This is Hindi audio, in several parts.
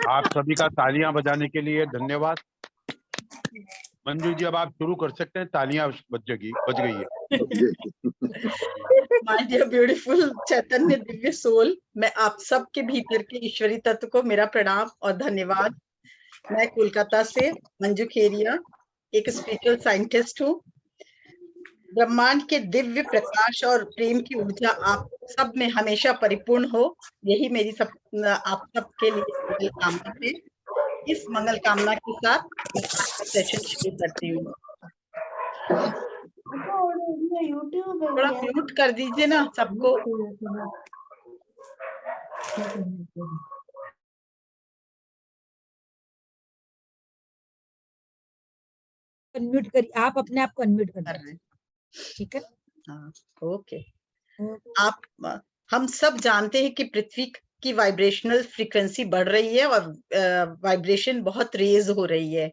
आप सभी का तालियां बजाने के लिए धन्यवाद। मंजू जी, अब आप शुरू कर सकते हैं, तालियां बज गई है। My dear beautiful Chaitanya Divya soul, मैं आप सबके भीतर के ईश्वरी तत्व को मेरा प्रणाम और धन्यवाद। मैं कोलकाता से मंजू खेरिया, एक स्पिरिचुअल साइंटिस्ट हूँ। ब्रह्मांड के दिव्य प्रकाश और प्रेम की ऊर्जा आप सब में हमेशा परिपूर्ण हो, यही मेरी आप सबके लिए मंगल कामना है। इस मंगल कामना के साथ मैं आज का सेशन शुरू करती हूँ। थोड़ा म्यूट कर दीजिए ना सबको। अनम्यूट करिए, आप अपने आप को अनम्यूट कर दीजिए, ठीक है? हाँ, ओके। आप हम सब जानते हैं कि पृथ्वी की वाइब्रेशनल फ्रीक्वेंसी बढ़ रही है और वाइब्रेशन बहुत रेज हो रही है।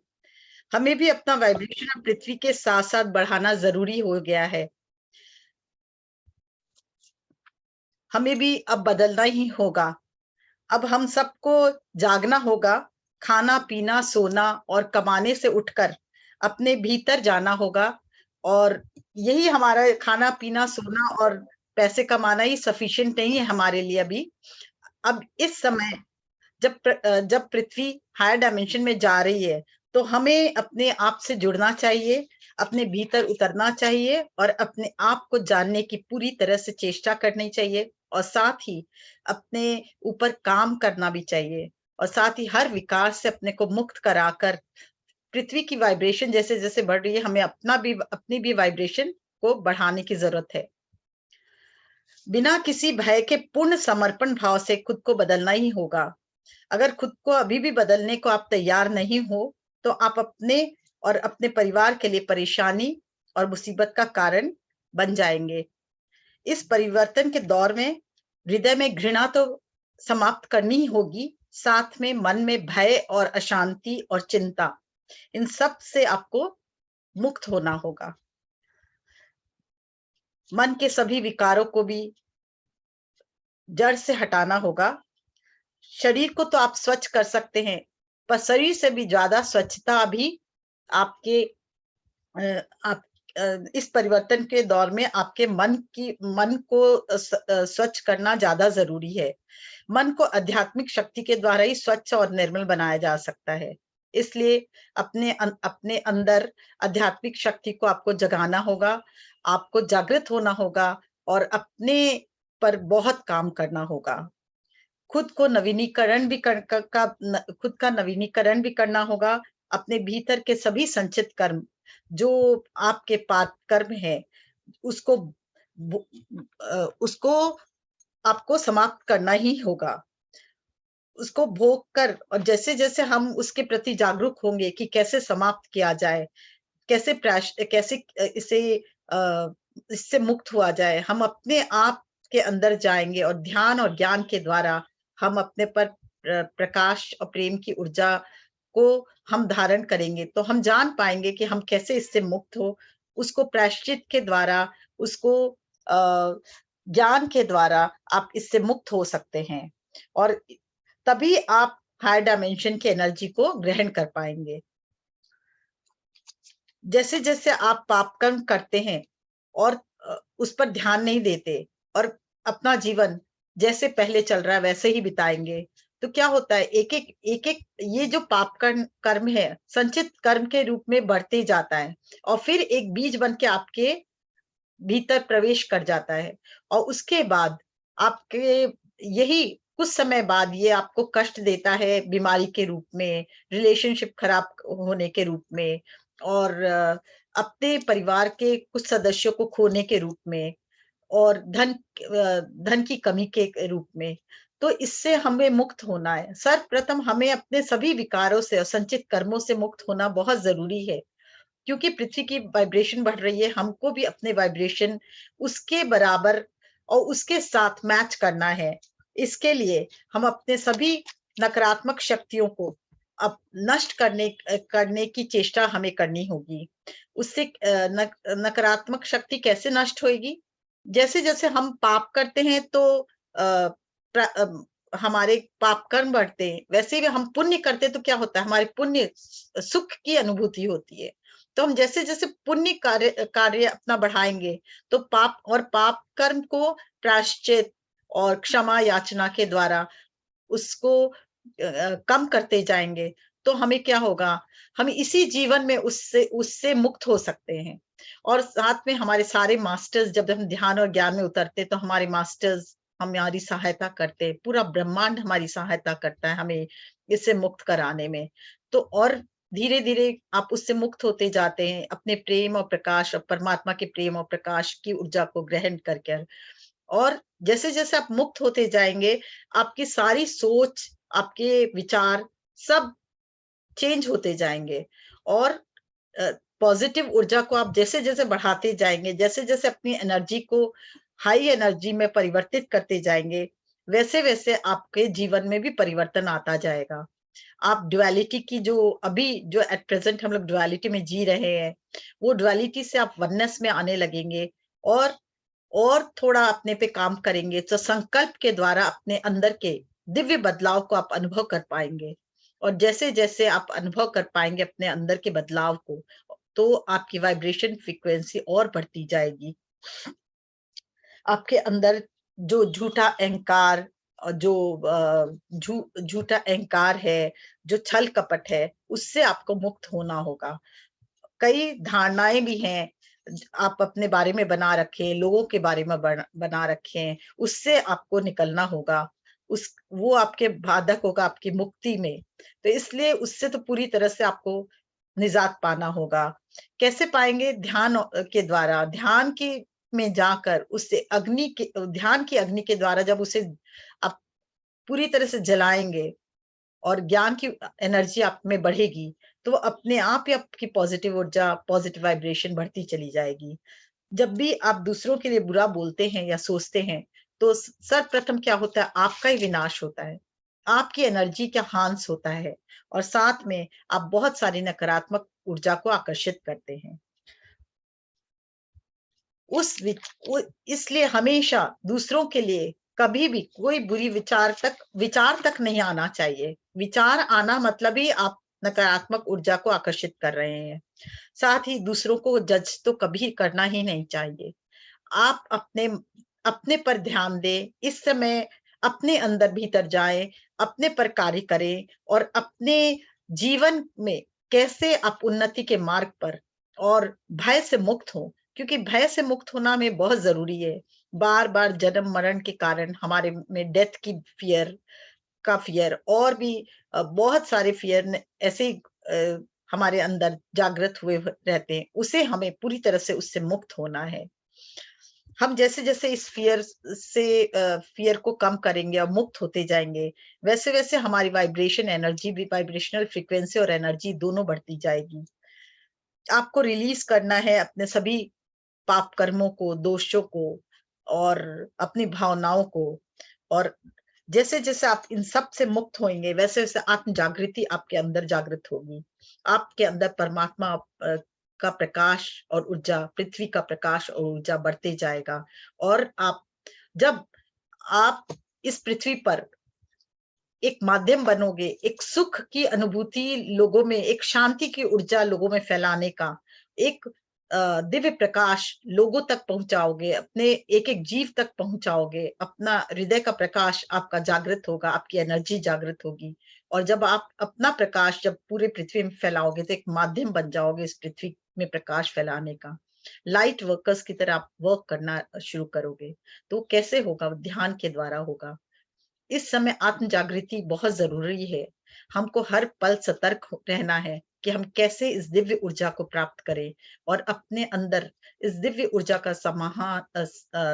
हमें भी अपना वाइब्रेशन पृथ्वी के साथ साथ बढ़ाना जरूरी हो गया है। हमें भी अब बदलना ही होगा। अब हम सबको जागना होगा, खाना पीना सोना और कमाने से उठकर अपने भीतर जाना होगा। और यही हमारा खाना पीना सोना और पैसे कमाना ही सफिशिएंट नहीं है हमारे लिए अभी। अब इस समय जब पृथ्वी हायर डायमेंशन में जा रही है, तो हमें अपने आप से जुड़ना चाहिए, अपने भीतर उतरना चाहिए और अपने आप को जानने की पूरी तरह से चेष्टा करनी चाहिए। और साथ ही अपने ऊपर काम करना भी चाहिए, और साथ ही हर विकार से अपने को मुक्त कराकर पृथ्वी की वाइब्रेशन जैसे जैसे बढ़ रही है, हमें अपनी भी वाइब्रेशन को बढ़ाने की जरूरत है। बिना किसी भय के पूर्ण समर्पण भाव से खुद को बदलना ही होगा। अगर खुद को अभी भी बदलने को आप तैयार नहीं हो, तो आप अपने और अपने परिवार के लिए परेशानी और मुसीबत का कारण बन जाएंगे। इस परिवर्तन के दौर में हृदय में घृणा तो समाप्त करनी ही होगी, साथ में मन में भय और अशांति और चिंता, इन सब से आपको मुक्त होना होगा। मन के सभी विकारों को भी जड़ से हटाना होगा। शरीर को तो आप स्वच्छ कर सकते हैं, पर शरीर से भी ज्यादा स्वच्छता अभी आपके आप इस परिवर्तन के दौर में आपके मन को स्वच्छ करना ज्यादा जरूरी है। मन को आध्यात्मिक शक्ति के द्वारा ही स्वच्छ और निर्मल बनाया जा सकता है। इसलिए अपने अंदर आध्यात्मिक शक्ति को आपको जगाना होगा, आपको जागृत होना होगा और अपने पर बहुत काम करना होगा। खुद को नवीनीकरण भी खुद का नवीनीकरण भी करना होगा। अपने भीतर के सभी संचित कर्म जो आपके पाप कर्म है, उसको आपको समाप्त करना ही होगा। उसको भोग कर, और जैसे जैसे हम उसके प्रति जागरूक होंगे कि कैसे समाप्त किया जाए, कैसे इससे मुक्त हुआ जाए, हम अपने आप के अंदर जाएंगे और ध्यान और ज्ञान के द्वारा हम अपने पर प्रकाश और प्रेम की ऊर्जा को हम धारण करेंगे, तो हम जान पाएंगे कि हम कैसे इससे मुक्त हो। उसको प्रायश्चित के द्वारा, उसको ज्ञान के द्वारा आप इससे मुक्त हो सकते हैं, और तभी आप हायर डायमेंशन की एनर्जी को ग्रहण कर पाएंगे। जैसे जैसे आप पाप कर्म करते हैं और उस पर ध्यान नहीं देते और अपना जीवन जैसे पहले चल रहा है वैसे ही बिताएंगे, तो क्या होता है, एक एक ये जो पाप कर्म है संचित कर्म के रूप में बढ़ते जाता है, और फिर एक बीज बन के आपके भीतर प्रवेश कर जाता है। और उसके बाद आपके यही कुछ समय बाद ये आपको कष्ट देता है, बीमारी के रूप में, रिलेशनशिप खराब होने के रूप में, और अपने परिवार के कुछ सदस्यों को खोने के रूप में, और धन की कमी के रूप में। तो इससे हमें मुक्त होना है। सर्वप्रथम हमें अपने सभी विकारों से और संचित कर्मों से मुक्त होना बहुत जरूरी है, क्योंकि पृथ्वी की वाइब्रेशन बढ़ रही है। हमको भी अपने वाइब्रेशन उसके बराबर और उसके साथ मैच करना है। इसके लिए हम अपने सभी नकारात्मक शक्तियों को अब नष्ट करने की चेष्टा हमें करनी होगी। उससे नकारात्मक शक्ति कैसे नष्ट होगी? जैसे जैसे हम पाप करते हैं तो हमारे पाप कर्म बढ़ते हैं, वैसे ही हम पुण्य करते तो क्या होता है, हमारे पुण्य सुख की अनुभूति होती है। तो हम जैसे जैसे पुण्य कार्य अपना बढ़ाएंगे तो पाप कर्म को प्रायश्चित और क्षमा याचना के द्वारा उसको कम करते जाएंगे तो हमें क्या होगा, हम इसी जीवन में उससे उससे मुक्त हो सकते हैं। और साथ में हमारे सारे मास्टर्स, जब हम ध्यान और ज्ञान में उतरते तो हमारे मास्टर्स हमारी सहायता करते हैं, पूरा ब्रह्मांड हमारी सहायता करता है हमें इससे मुक्त कराने में। तो और धीरे धीरे आप उससे मुक्त होते जाते हैं अपने प्रेम और प्रकाश और परमात्मा के प्रेम और प्रकाश की ऊर्जा को ग्रहण करके। और जैसे जैसे आप मुक्त होते जाएंगे, आपकी सारी सोच, आपके विचार सब चेंज होते जाएंगे। और पॉजिटिव ऊर्जा को आप जैसे जैसे बढ़ाते जाएंगे, जैसे जैसे अपनी एनर्जी को हाई एनर्जी में परिवर्तित करते जाएंगे, वैसे वैसे आपके जीवन में भी परिवर्तन आता जाएगा। आप ड्युअलिटी की जो एट प्रेजेंट हम लोग ड्युअलिटी में जी रहे हैं, वो ड्युअलिटी से आप वननेस में आने लगेंगे। और थोड़ा अपने पे काम करेंगे तो संकल्प के द्वारा अपने अंदर के दिव्य बदलाव को आप अनुभव कर पाएंगे। और जैसे जैसे आप अनुभव कर पाएंगे अपने अंदर के बदलाव को, तो आपकी वाइब्रेशन फ्रीक्वेंसी और बढ़ती जाएगी। आपके अंदर जो झूठा अहंकार और जो झूठा अहंकार है, जो छल कपट है, उससे आपको मुक्त होना होगा। कई धारणाएं भी हैं आप अपने बारे में बना रखें, लोगों के बारे में बना रखें, उससे आपको निकलना होगा। वो आपके बाधक होगा आपकी मुक्ति में। तो इसलिए उससे तो पूरी तरह से आपको निजात पाना होगा। कैसे पाएंगे? ध्यान के द्वारा। ध्यान की में जाकर उससे ध्यान की अग्नि के द्वारा जब उसे आप पूरी तरह से जलाएंगे और ज्ञान की एनर्जी आप में बढ़ेगी, तो अपने आप ही आपकी पॉजिटिव ऊर्जा, पॉजिटिव वाइब्रेशन बढ़ती चली जाएगी। जब भी आप दूसरों के लिए बुरा बोलते हैं या सोचते हैं, तो सर्वप्रथम क्या होता है, आपका ही विनाश होता है, आपकी एनर्जी का हांस होता है, और साथ में आप बहुत सारी नकारात्मक ऊर्जा को आकर्षित करते हैं। इसलिए हमेशा दूसरों के लिए कभी भी कोई बुरी विचार तक नहीं आना चाहिए। विचार आना मतलब ही आप नकारात्मक ऊर्जा को आकर्षित कर रहे हैं। साथ ही दूसरों को जज तो कभी करना ही नहीं चाहिए। आप अपने पर ध्यान दें, इस समय अपने अंदर भीतर जाएं, अपने पर कार्य करें और अपने जीवन में कैसे आप उन्नति के मार्ग पर और भय से मुक्त हो, क्योंकि भय से मुक्त होना में बहुत जरूरी है। बार बार जन्म मरण के कारण हमारे में डेथ की फियर और भी बहुत सारे फियर ऐसे हमारे अंदर जागृत हुए रहते हैं। उसे हमें पूरी तरह से उससे मुक्त होना है। हम जैसे जैसे इस फियर को कम करेंगे और मुक्त होते जाएंगे, वैसे वैसे हमारी वाइब्रेशन एनर्जी भी, वाइब्रेशनल फ्रीक्वेंसी और एनर्जी दोनों बढ़ती जाएगी। आपको रिलीज करना है अपने सभी पाप कर्मों को, दोषों को और अपनी भावनाओं को। और जैसे जैसे आप इन सब से मुक्त होंगे, वैसे वैसे आत्म जागृति आपके अंदर जागृत होगी। आपके अंदर परमात्मा का प्रकाश और ऊर्जा, पृथ्वी का प्रकाश और ऊर्जा बढ़ते जाएगा। और जब आप इस पृथ्वी पर एक माध्यम बनोगे, एक सुख की अनुभूति लोगों में, एक शांति की ऊर्जा लोगों में फैलाने का, एक दिव्य प्रकाश लोगों तक पहुंचाओगे, अपने एक एक जीव तक पहुंचाओगे, अपना हृदय का प्रकाश आपका जागृत होगा, आपकी एनर्जी जागृत होगी। और जब आप अपना प्रकाश जब पूरे पृथ्वी में फैलाओगे, तो एक माध्यम बन जाओगे इस पृथ्वी में प्रकाश फैलाने का। लाइट वर्कर्स की तरह आप वर्क करना शुरू करोगे। तो कैसे होगा? ध्यान के द्वारा होगा। इस समय आत्म जागृति बहुत जरूरी है। हमको हर पल सतर्क रहना है कि हम कैसे इस दिव्य ऊर्जा को प्राप्त करें और अपने अंदर इस दिव्य ऊर्जा का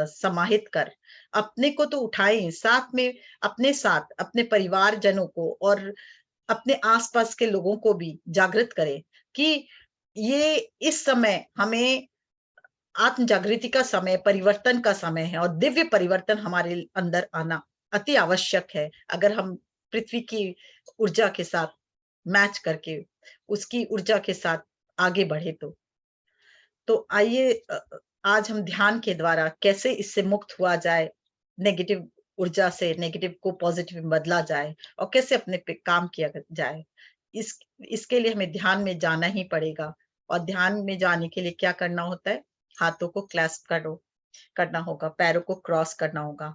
समाहित कर अपने को तो उठाएं, साथ में अपने साथ अपने परिवारजनों को और अपने आसपास के लोगों को भी जागृत करें कि ये इस समय हमें आत्म जागृति का समय, परिवर्तन का समय है और दिव्य परिवर्तन हमारे अंदर आना अति आवश्यक है। अगर हम पृथ्वी की ऊर्जा के साथ मैच करके उसकी ऊर्जा के साथ आगे बढ़े तो आइए आज हम ध्यान के द्वारा कैसे इससे मुक्त हुआ जाए, नेगेटिव ऊर्जा से नेगेटिव को पॉजिटिव में बदला जाए और कैसे अपने पे काम किया जाए, इसके लिए हमें ध्यान में जाना ही पड़ेगा। और ध्यान में जाने के लिए क्या करना होता है? हाथों को क्लैस्प करना होगा, पैरों को क्रॉस करना होगा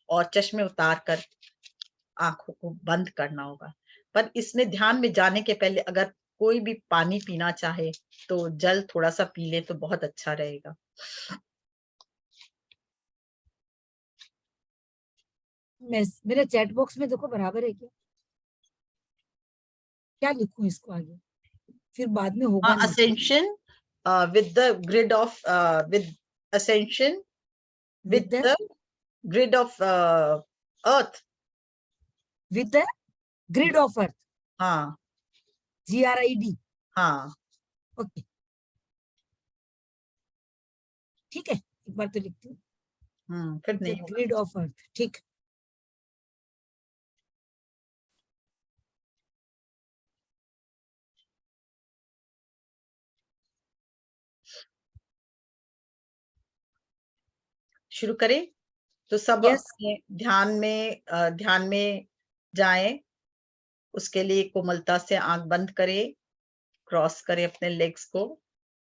और चश्मे उतार कर आंखों को बंद करना होगा। पर इसमें ध्यान में जाने के पहले अगर कोई भी पानी पीना चाहे तो जल थोड़ा सा पी ले तो बहुत अच्छा रहेगा। मेरे चैट बॉक्स में देखो बराबर है क्या? क्या लिखूं इसको आगे? फिर बाद में होगा नहीं। Ascension with the grid of with ascension with the grid of earth. With the grid of earth. हाँ GRID. हाँ ओके, ठीक है, एक बार तो लिखती हूँ। फिर नहीं होगा। ग्रिड ऑफ अर्थ, ठीक। शुरू करें तो सब Yes. अपने ध्यान में जाएं। उसके लिए कोमलता से आंख बंद करें, क्रॉस करें अपने लेग्स को,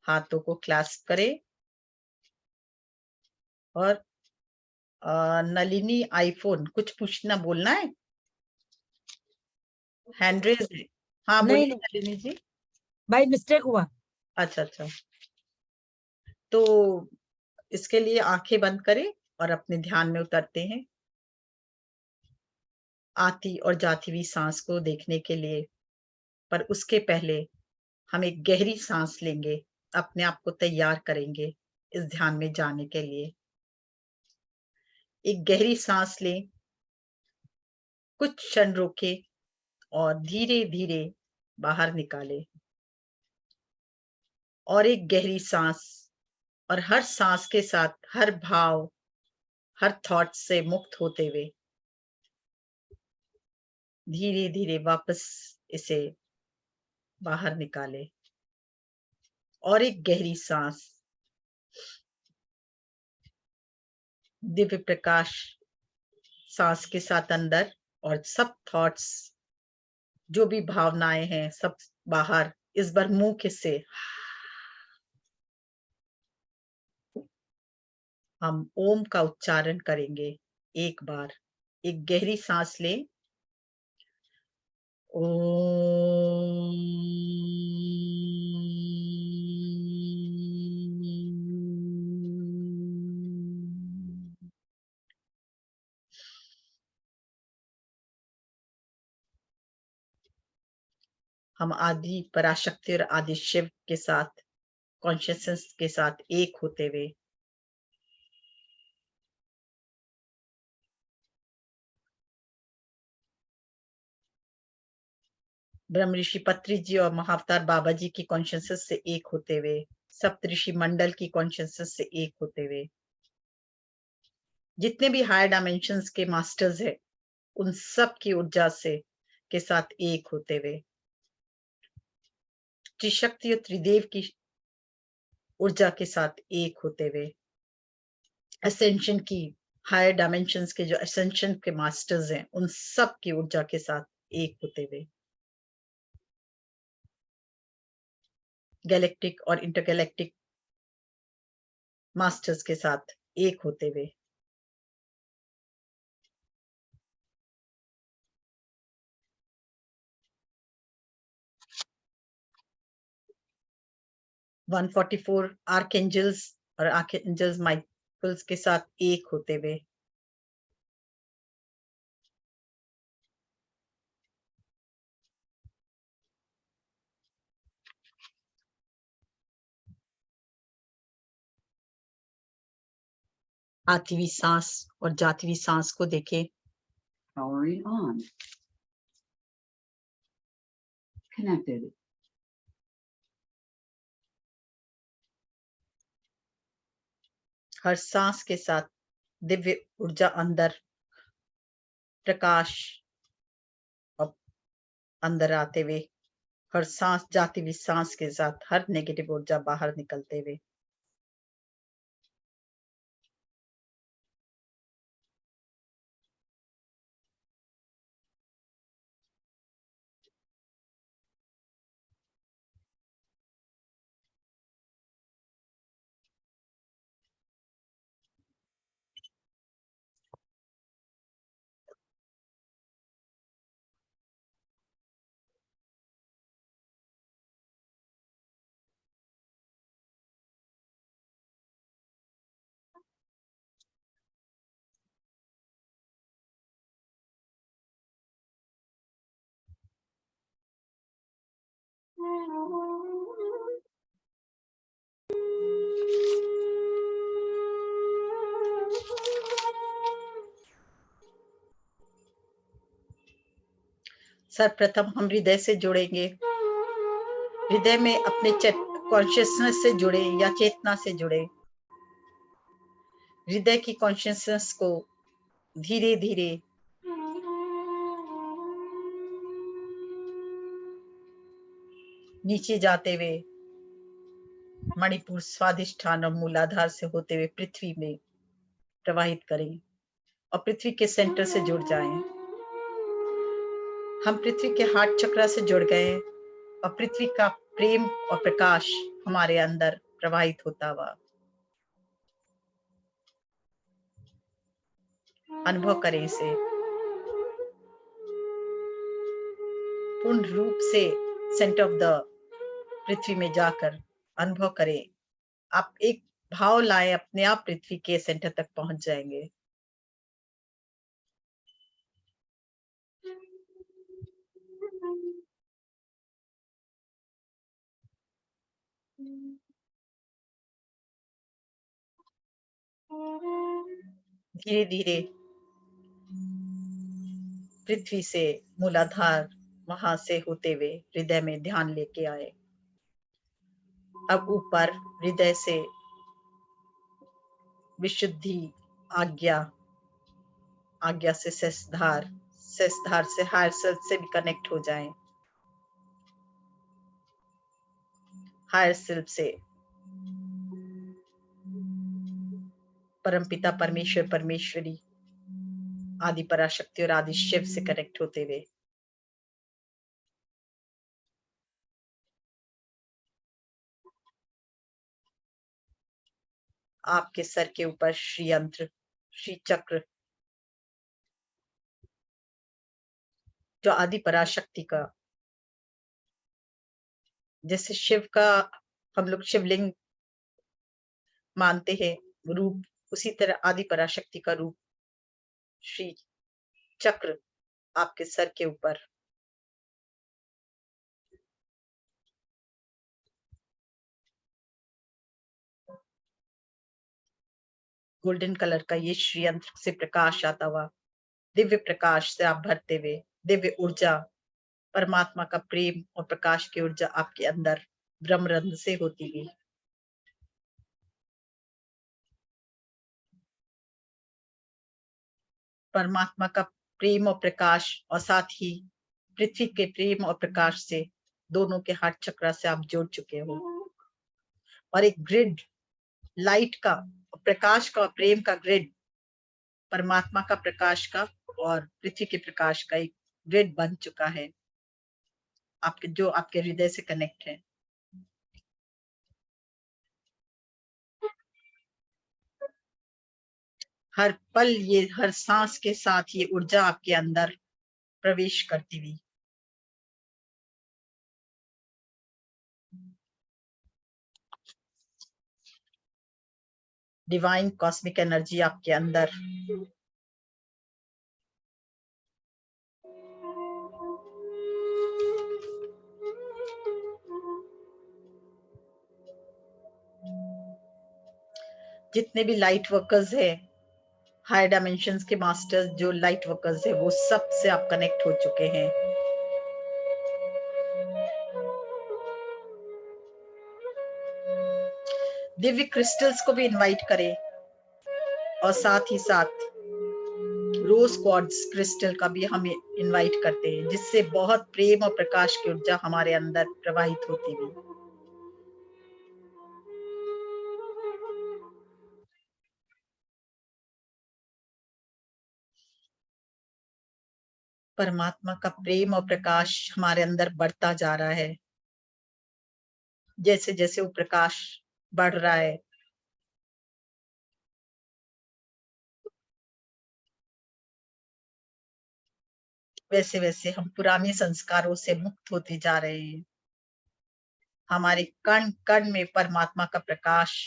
हाथों को क्लैस्प करें और नलिनी आईफोन कुछ पूछना बोलना है? हैंड रेज है। हाँ नहीं, बोलिए नलिनी जी। बाय मिस्टेक हुआ। अच्छा अच्छा, तो इसके लिए आंखें बंद करें और अपने ध्यान में उतरते हैं आती और जाती हुई सांस को देखने के लिए। पर उसके पहले हम एक गहरी सांस लेंगे, अपने आप को तैयार करेंगे इस ध्यान में जाने के लिए। एक गहरी सांस लें, कुछ क्षण रोके और धीरे धीरे बाहर निकालें। और एक गहरी सांस, और हर सांस के साथ हर भाव, हर थॉट से मुक्त होते हुए धीरे धीरे वापस इसे बाहर निकालें। और एक गहरी सांस, दिव्य प्रकाश सांस के साथ अंदर और सब थॉट्स, जो भी भावनाएं हैं सब बाहर। इस बार मुंह से हम ओम का उच्चारण करेंगे। एक बार एक गहरी सांस लें, ओम। हम आदि पराशक्ति और आदि शिव के साथ कॉन्शियसनेस के साथ एक होते हुए ब्रह्म ऋषि पत्री जी और महाअवतार बाबा जी की कॉन्शियसनेस से एक होते हुए, सप्तऋषि मंडल की कॉन्शियसनेस से एक होते हुए, जितने भी हायर डायमेंशंस के मास्टर्स हैं उन सब की ऊर्जा से के साथ एक होते हुए, त्रिशक्ति और त्रिदेव की ऊर्जा के साथ एक होते हुए, असेंशन की हायर डायमेंशंस के जो असेंशन के मास्टर्स हैं उन सब की ऊर्जा के साथ एक होते हुए, गैलेक्टिक और इंटरगैलेक्टिक मास्टर्स के साथ एक होते हुए, वन 144 आर्कएंजल्स और आर्कएंजल्स माइकल्स के साथ एक होते हुए, आती हुई सांस और जाती हुई सांस को देखें। Powering on. Connected. हर सांस के साथ दिव्य ऊर्जा अंदर प्रकाश और अंदर आते हुए, हर सांस जाती हुई सांस के साथ हर नेगेटिव ऊर्जा बाहर निकलते हुए, सर्वप्रथम हम हृदय से जुड़ेंगे। हृदय में अपने कॉन्शियसनेस से जुड़े या चेतना से जुड़े। हृदय की कॉन्शियसनेस को धीरे धीरे नीचे जाते हुए मणिपुर, स्वादिष्ठान और मूलाधार से होते हुए पृथ्वी में प्रवाहित करें और पृथ्वी के सेंटर से जुड़ जाएं। हम पृथ्वी के हार्ट चक्र से जुड़ गए और पृथ्वी का प्रेम और प्रकाश हमारे अंदर प्रवाहित होता हुआ अनुभव करें। इसे पूर्ण रूप से सेंटर ऑफ द पृथ्वी में जाकर अनुभव करें। आप एक भाव लाए, अपने आप पृथ्वी के सेंटर तक पहुंच जाएंगे। धीरे धीरे पृथ्वी से मूलाधार वहां से होते हुए हृदय में ध्यान लेके आए। अब ऊपर हृदय से विशुद्धि, आज्ञा से शेषधार से हायर सेल्फ से भी कनेक्ट हो जाएं। हायर सेल्फ से परमपिता परमेश्वर, परमेश्वरी, आदि पराशक्ति और आदि शिव से कनेक्ट होते हुए आपके सर के ऊपर श्री यंत्र, श्री चक्र, जो आदि पराशक्ति का, जैसे शिव का हम लोग शिवलिंग मानते हैं रूप, उसी तरह आदि पराशक्ति का रूप श्री चक्र आपके सर के ऊपर गोल्डन कलर का ये श्री यंत्र से प्रकाश आता हुआ, दिव्य प्रकाश से आप भरते हुए, दिव्य ऊर्जा, परमात्मा का प्रेम और प्रकाश की ऊर्जा आपके अंदर ब्रह्मरंध्र से होती गई। परमात्मा का प्रेम और प्रकाश और साथ ही पृथ्वी के प्रेम और प्रकाश से दोनों के हार्ट चक्र से आप जुड़ चुके हो और एक ग्रिड लाइट का, प्रकाश का, प्रेम का ग्रिड, परमात्मा का प्रकाश का और पृथ्वी के प्रकाश का एक ग्रिड बन चुका है आपके, जो आपके हृदय से कनेक्ट है। हर पल ये, हर सांस के साथ ये ऊर्जा आपके अंदर प्रवेश करती हुई डिवाइन कॉस्मिक एनर्जी आपके अंदर जितने भी लाइट वर्कर्स है, हायर डायमेंशंस के मास्टर्स जो लाइट वर्कर्स है, वो सब से आप कनेक्ट हो चुके हैं। दिव्य क्रिस्टल्स को भी इनवाइट करें और साथ ही साथ रोज क्वार्ट्ज क्रिस्टल का भी हम इनवाइट करते हैं, जिससे बहुत प्रेम और प्रकाश की ऊर्जा हमारे अंदर प्रवाहित होती हुई परमात्मा का प्रेम और प्रकाश हमारे अंदर बढ़ता जा रहा है। जैसे जैसे वो प्रकाश बढ़ रहा है, वैसे वैसे हम पुराने संस्कारों से मुक्त होते जा रहे हैं। हमारे कण कण में परमात्मा का प्रकाश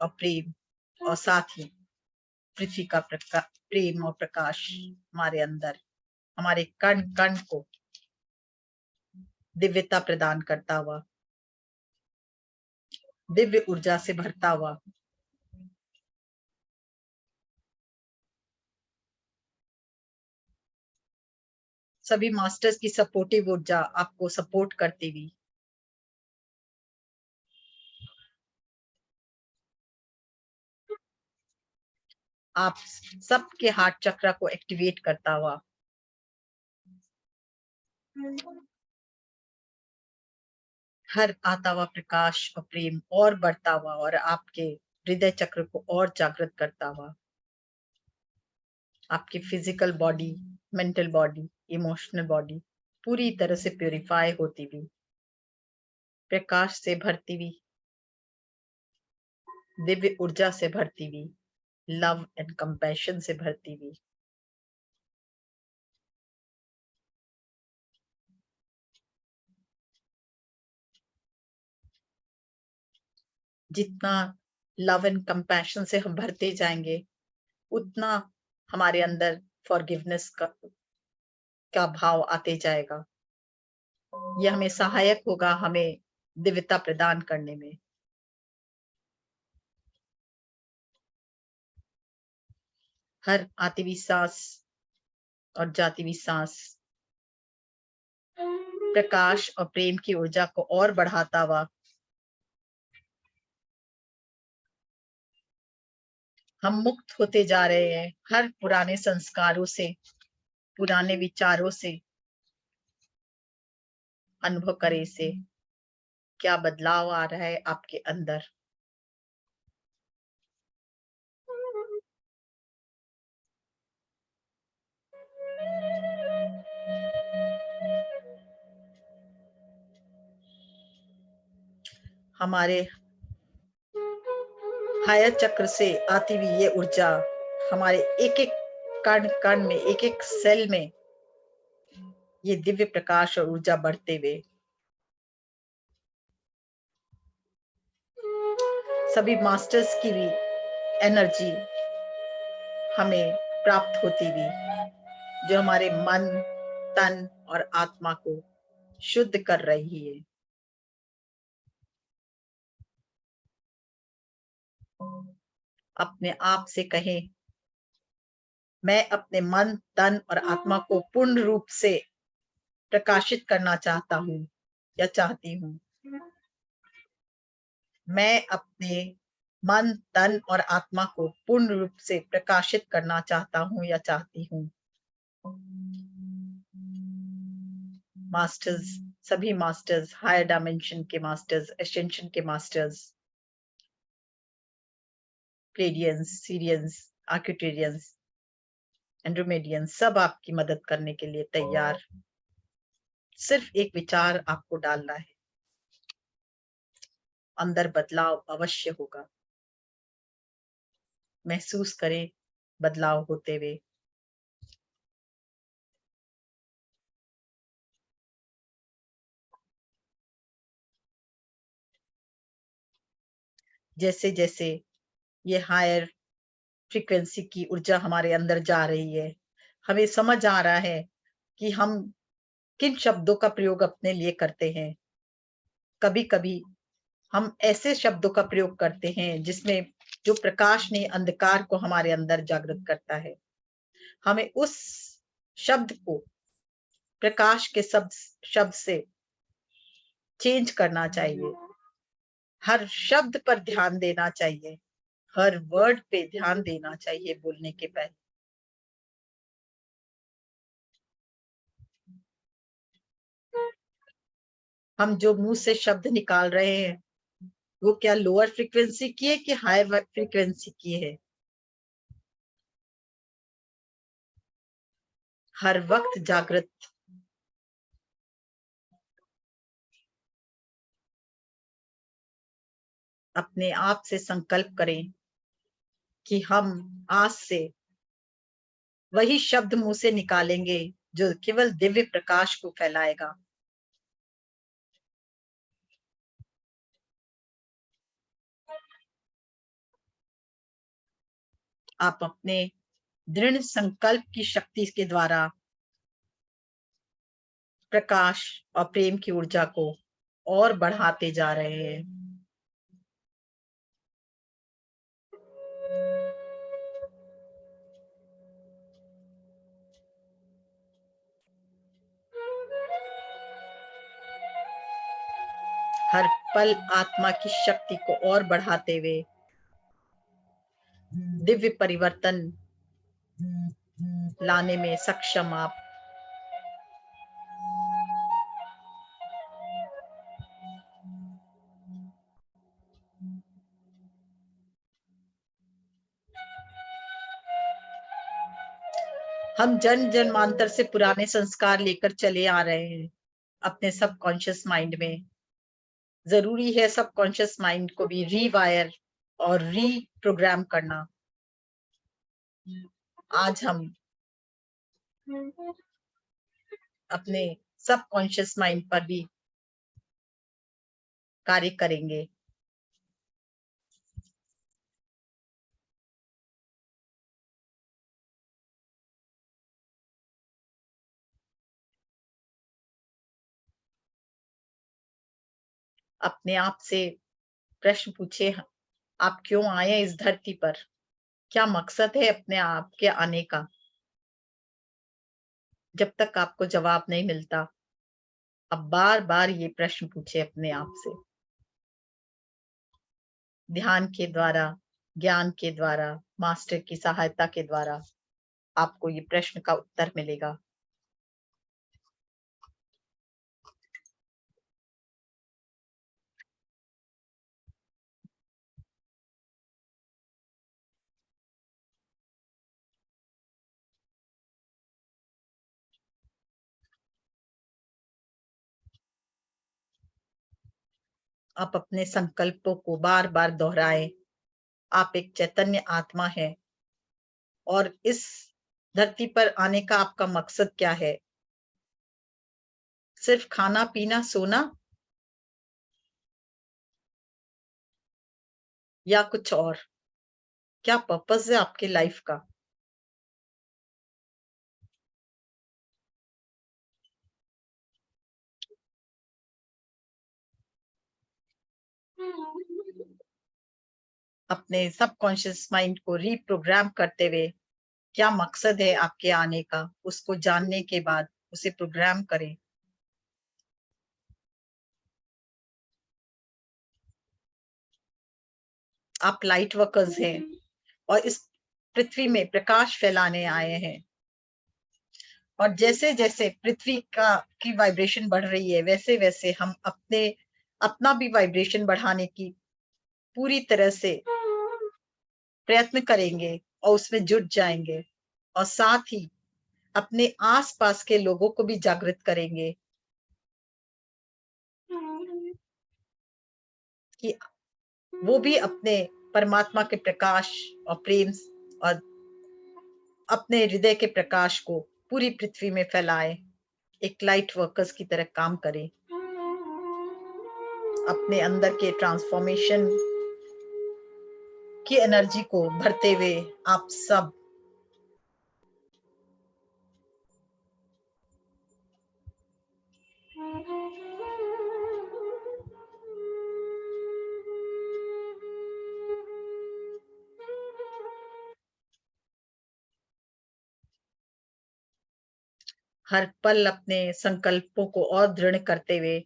और प्रेम और साथ ही पृथ्वी का प्रेम और प्रकाश हमारे अंदर, हमारे कण कण को दिव्यता प्रदान करता हुआ, दिव्य ऊर्जा से भरता हुआ सभी मास्टर्स की सपोर्टिव ऊर्जा आपको सपोर्ट करती हुई आप सबके हार्ट चक्र को एक्टिवेट करता हुआ हर आता हुआ प्रकाश और प्रेम और बढ़ता हुआ और आपके हृदय चक्र को और जागृत करता हुआ आपकी physical body, mental body, emotional body पूरी तरह से प्यूरिफाई होती हुई प्रकाश से भरती हुई, दिव्य ऊर्जा से भरती हुई, लव एंड कंपैशन से भरती हुई जितना लव एंड कंपैशन से हम भरते जाएंगे उतना हमारे अंदर फॉरगिवनेस का भाव आते जाएगा। यह हमें सहायक होगा हमें दिव्यता प्रदान करने में। हर आती हुई सांस और जाती हुई सांस प्रकाश और प्रेम की ऊर्जा को और बढ़ाता हुआ हम मुक्त होते जा रहे हैं हर पुराने संस्कारों से, पुराने विचारों से। अनुभव करें इसे, क्या बदलाव आ रहा है आपके अंदर। हमारे हायर चक्र से आती हुई ये ऊर्जा हमारे एक एक कण कण में, एक एक सेल में ये दिव्य प्रकाश और ऊर्जा बढ़ते हुए सभी मास्टर्स की भी एनर्जी हमें प्राप्त होती हुई जो हमारे मन, तन और आत्मा को शुद्ध कर रही है। अपने आप से कहें, मैं अपने मन, तन और आत्मा को पूर्ण रूप से प्रकाशित करना चाहता हूँ या चाहती हूँ। मैं अपने मन, तन और आत्मा को पूर्ण रूप से प्रकाशित करना चाहता हूँ या चाहती हूँ। मास्टर्स, सभी मास्टर्स, हायर डायमेंशन के मास्टर्स, एसेंशन के मास्टर्स, प्लेडियंस, सीरियंस, आर्किटेरियंस, एंड्रोमेडियंस सब आपकी मदद करने के लिए तैयार। सिर्फ एक विचार आपको डालना है, अंदर बदलाव अवश्य होगा। महसूस करें बदलाव होते हुए। जैसे जैसे ये हायर फ्रीक्वेंसी की ऊर्जा हमारे अंदर जा रही है, हमें समझ आ रहा है कि हम किन शब्दों का प्रयोग अपने लिए करते हैं। कभी कभी हम ऐसे शब्दों का प्रयोग करते हैं जिसमें जो प्रकाश ने अंधकार को हमारे अंदर जागृत करता है। हमें उस शब्द को प्रकाश के शब्द से चेंज करना चाहिए। हर शब्द पर ध्यान देना चाहिए, हर वर्ड पे ध्यान देना चाहिए बोलने के पहले। हम जो मुंह से शब्द निकाल रहे हैं वो क्या लोअर फ्रीक्वेंसी की है कि हायर फ्रीक्वेंसी की है। हर वक्त जागृत, अपने आप से संकल्प करें कि हम आज से वही शब्द मुंह से निकालेंगे जो केवल दिव्य प्रकाश को फैलाएगा। आप अपने दृढ़ संकल्प की शक्ति के द्वारा प्रकाश और प्रेम की ऊर्जा को और बढ़ाते जा रहे हैं। हर पल आत्मा की शक्ति को और बढ़ाते हुए दिव्य परिवर्तन लाने में सक्षम आप हम जन जन्मांतर से पुराने संस्कार लेकर चले आ रहे हैं अपने सबकॉन्शियस माइंड में। जरूरी है सबकॉन्शियस माइंड को भी रीवायर और रीप्रोग्राम करना। आज हम अपने सबकॉन्शियस माइंड पर भी कार्य करेंगे। अपने आप से प्रश्न पूछे, आप क्यों आए इस धरती पर? क्या मकसद है अपने आप के आने का? जब तक आपको जवाब नहीं मिलता, अब बार बार ये प्रश्न पूछे अपने आप से। ध्यान के द्वारा, ज्ञान के द्वारा, मास्टर की सहायता के द्वारा आपको ये प्रश्न का उत्तर मिलेगा। आप अपने संकल्पों को बार बार दोहराएं। आप एक चैतन्य आत्मा है और इस धरती पर आने का आपका मकसद क्या है? सिर्फ खाना पीना सोना या कुछ और? क्या पर्पस है आपके लाइफ का? अपने सबकॉन्शियस माइंड को रीप्रोग्राम करते हुए क्या मकसद है आपके आने का, उसको जानने के बाद उसे प्रोग्राम करें। आप लाइट वर्कर्स हैं और इस पृथ्वी में प्रकाश फैलाने आए हैं। और जैसे जैसे पृथ्वी की वाइब्रेशन बढ़ रही है, वैसे वैसे हम अपना भी वाइब्रेशन बढ़ाने की पूरी तरह से प्रयत्न करेंगे और उसमें जुट जाएंगे। और साथ ही अपने आसपास के लोगों को भी जागृत करेंगे कि वो भी अपने परमात्मा के प्रकाश और प्रेम और अपने हृदय के प्रकाश को पूरी पृथ्वी में फैलाएं, एक लाइट वर्कर्स की तरह काम करें। अपने अंदर के ट्रांसफॉर्मेशन की एनर्जी को भरते हुए आप सब हर पल अपने संकल्पों को और दृढ़ करते हुए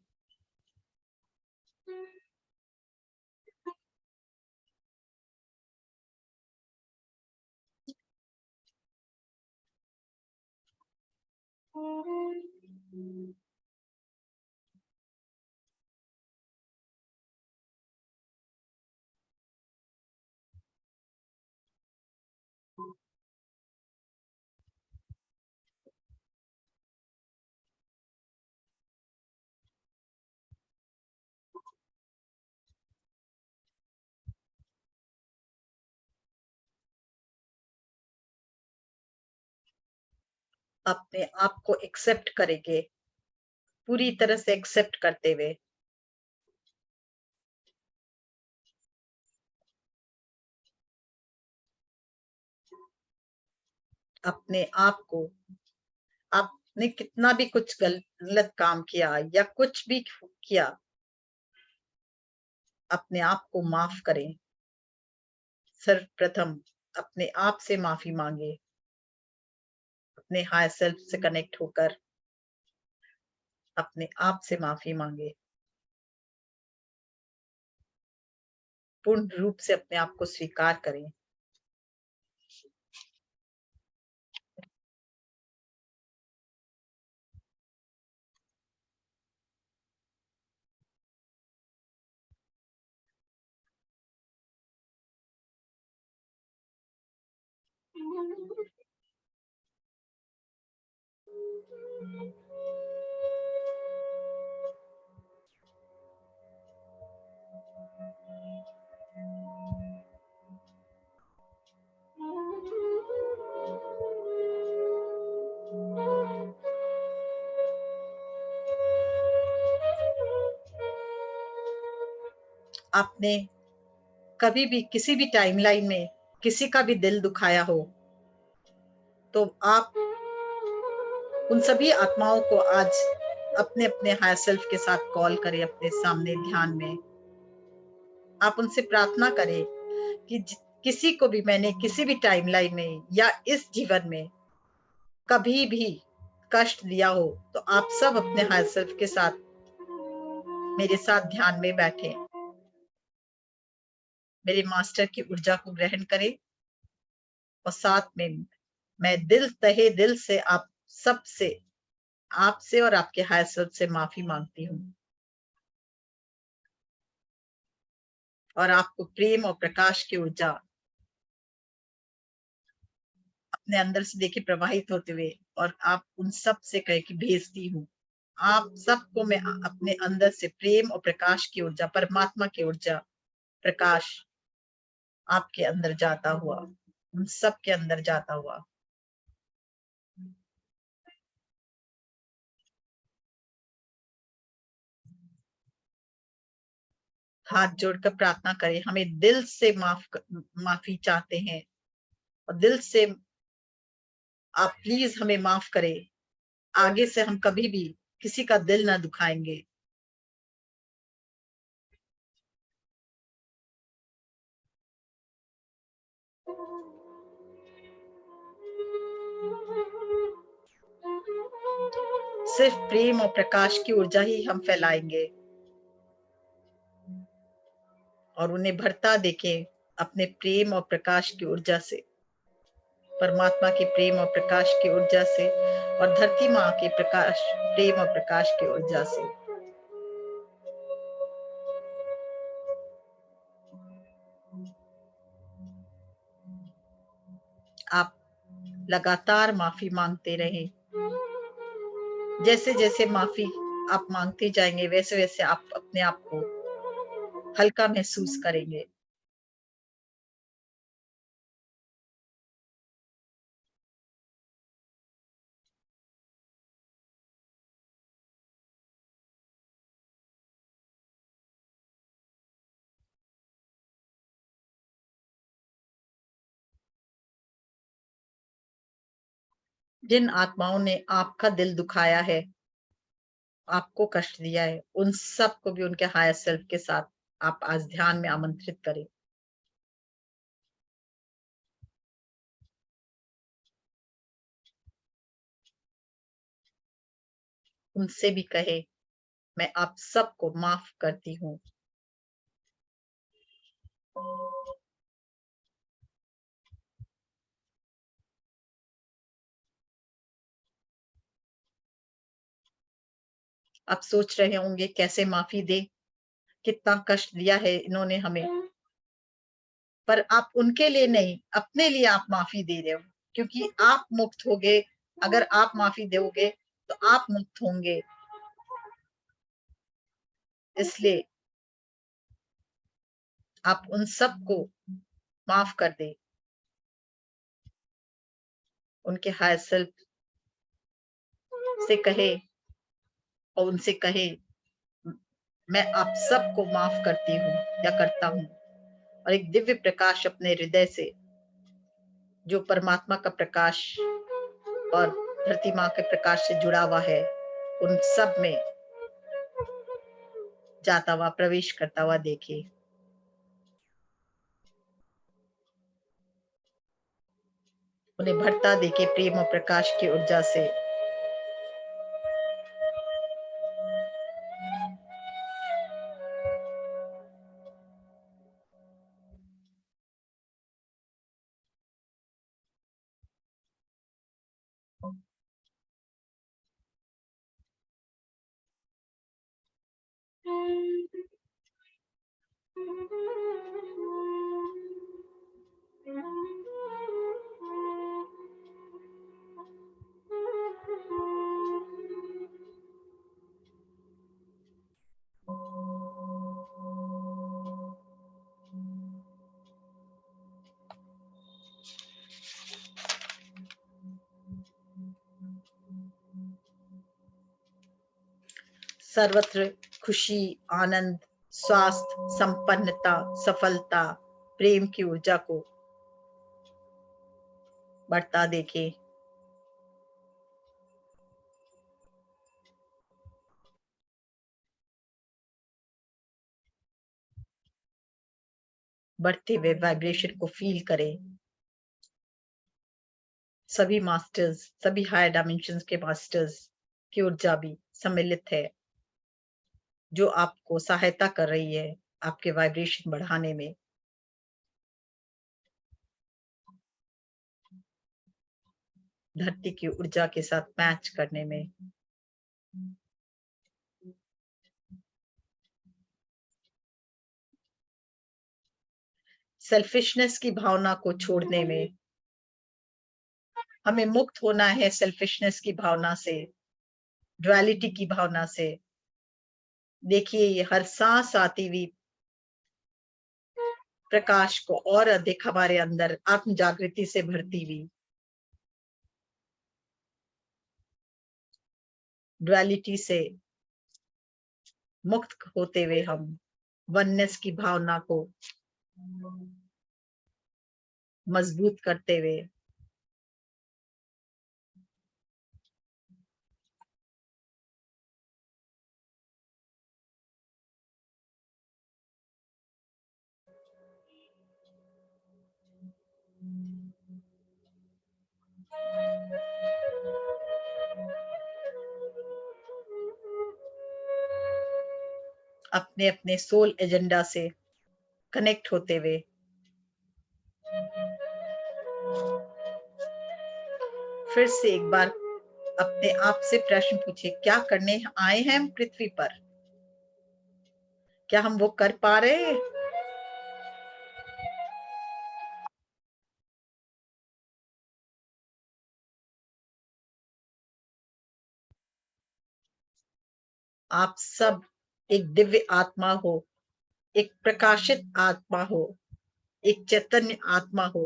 अपने आप को एक्सेप्ट करेंगे, पूरी तरह से एक्सेप्ट करते हुए अपने आप को, आपने कितना भी कुछ गलत काम किया या कुछ भी किया, अपने आप को माफ करें। सर्वप्रथम अपने आप से माफी मांगे, अपने हायर सेल्फ से कनेक्ट होकर अपने आप से माफी मांगे। पूर्ण रूप से अपने आप को स्वीकार करें। आपने कभी भी किसी भी टाइमलाइन में किसी का भी दिल दुखाया हो तो आप उन सभी आत्माओं को आज अपने अपने हायर सेल्फ के साथ कॉल करें, अपने सामने ध्यान में। आप उनसे प्रार्थना करें कि किसी को भी मैंने किसी भी टाइमलाइन में या इस जीवन में कभी भी कष्ट दिया हो तो आप सब अपने हायर सेल्फ के साथ मेरे साथ ध्यान में बैठे, मेरे मास्टर की ऊर्जा को ग्रहण करें और साथ में मैं तहे दिल से आप सबसे, आपसे और आपके हायर सेल्फ से माफी मांगती हूँ और आपको प्रेम और प्रकाश की ऊर्जा अपने अंदर से देखिए प्रवाहित होते हुए, और आप उन सब से कहे कि भेजती हूँ आप सबको मैं अपने अंदर से प्रेम और प्रकाश की ऊर्जा, परमात्मा की ऊर्जा, प्रकाश आपके अंदर जाता हुआ, उन सब के अंदर जाता हुआ। हाथ जोड़कर प्रार्थना करें, हमें दिल से माफी चाहते हैं और दिल से आप प्लीज हमें माफ करें। आगे से हम कभी भी किसी का दिल ना दुखाएंगे। सिर्फ प्रेम और प्रकाश की ऊर्जा ही हम फैलाएंगे और उन्हें भरता देखें अपने प्रेम और प्रकाश की ऊर्जा से, परमात्मा के प्रेम और प्रकाश की ऊर्जा से और धरती माँ के प्रकाश, प्रेम और प्रकाश की ऊर्जा से। आप लगातार माफी मांगते रहें। जैसे जैसे माफी आप मांगते जाएंगे वैसे वैसे आप अपने आप को हल्का महसूस करेंगे। जिन आत्माओं ने आपका दिल दुखाया है, आपको कष्ट दिया है, उन सब को भी उनके हायर सेल्फ के साथ आप आज ध्यान में आमंत्रित करें। उनसे भी कहे मैं आप सबको माफ करती हूँ। आप सोच रहे होंगे कैसे माफी दे, कितना कष्ट दिया है इन्होंने हमें, पर आप उनके लिए नहीं, अपने लिए आप माफी दे रहे हो, क्योंकि आप मुक्त होगे। अगर आप माफी दोगे तो आप मुक्त होंगे। इसलिए आप उन सबको माफ कर दे, उनके हायर सेल्फ से कहे और उनसे कहे मैं आप सबको माफ करती हूँ या करता हूँ, और एक दिव्य प्रकाश अपने हृदय से जो परमात्मा का प्रकाश और धरती माँ के प्रकाश से जुड़ा हुआ है, उन सब में जाता हुआ, प्रवेश करता हुआ देखिए। उन्हें भरता देखे प्रेम और प्रकाश की ऊर्जा से। सर्वत्र खुशी, आनंद, स्वास्थ्य, संपन्नता, सफलता, प्रेम की ऊर्जा को बढ़ता देखें। बढ़ते हुए वाइब्रेशन को फील करें। सभी मास्टर्स, सभी हायर डायमेंशंस के मास्टर्स की ऊर्जा भी सम्मिलित है, जो आपको सहायता कर रही है आपके वाइब्रेशन बढ़ाने में। धरती की ऊर्जा के साथ मैच करने में। सेल्फिशनेस की भावना को छोड़ने में। हमें मुक्त होना है सेल्फिशनेस की भावना से, ड्युअलिटी की भावना से। देखिए, ये हर सांस आती हुई प्रकाश को और अधिक हमारे अंदर आत्म जागृति से भरती हुई। ड्युअलिटी से मुक्त होते हुए हम वननेस की भावना को मजबूत करते हुए अपने अपने सोल एजेंडा से कनेक्ट होते हुए फिर से एक बार अपने आप से प्रश्न पूछिए, क्या करने आए हैं हम पृथ्वी पर? क्या हम वो कर पा रहे हैं? आप सब एक दिव्य आत्मा हो, एक प्रकाशित आत्मा हो, एक चैतन्य आत्मा हो,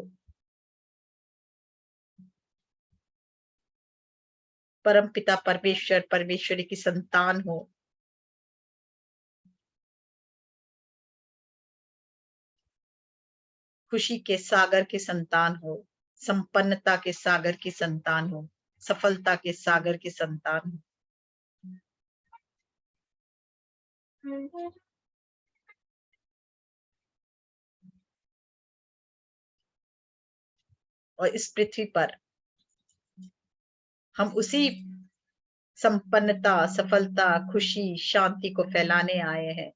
परमपिता परमेश्वर, परमेश्वरी की संतान हो। खुशी के सागर की संतान हो, संपन्नता के सागर की संतान हो, सफलता के सागर की संतान हो। और इस पृथ्वी पर हम उसी संपन्नता, सफलता, खुशी, शांति को फैलाने आए हैं।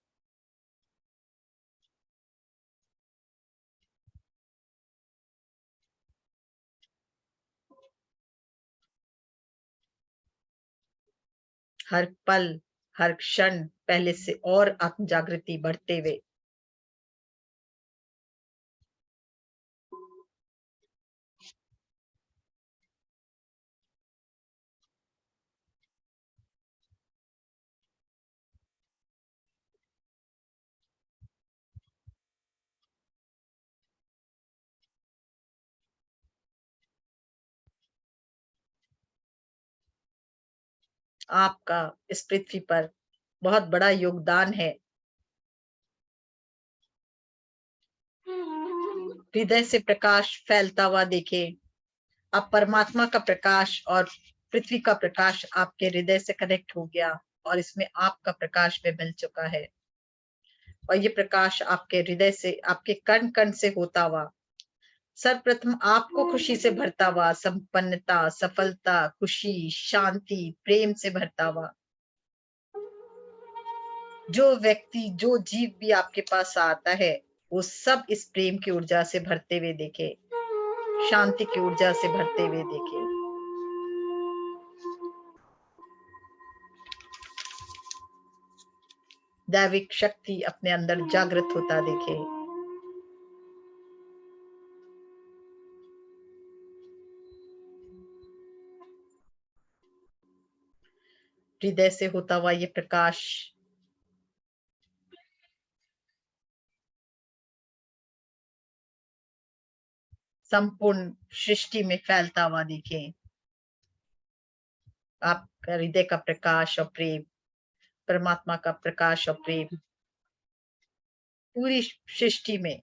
हर पल, हर क्षण पहले से और आत्म जागृति बढ़ते हुए आपका इस पृथ्वी पर बहुत बड़ा योगदान है। हृदय से प्रकाश फैलता हुआ देखे। अब परमात्मा का प्रकाश और पृथ्वी का प्रकाश आपके हृदय से कनेक्ट हो गया और इसमें आपका प्रकाश में मिल चुका है। और ये प्रकाश आपके हृदय से, आपके कण कण से होता हुआ सर्वप्रथम आपको खुशी से भरता हुआ, संपन्नता, सफलता, खुशी, शांति, प्रेम से भरता हुआ। जो व्यक्ति, जो जीव भी आपके पास आता है, वो सब इस प्रेम की ऊर्जा से भरते हुए देखे, शांति की ऊर्जा से भरते हुए देखे। दैविक शक्ति अपने अंदर जागृत होता देखे। हृदय से होता हुआ ये प्रकाश संपूर्ण सृष्टि में फैलता हुआ देखे। आपका हृदय का प्रकाश और प्रेम परमात्मा का प्रकाश और प्रेम पूरी सृष्टि में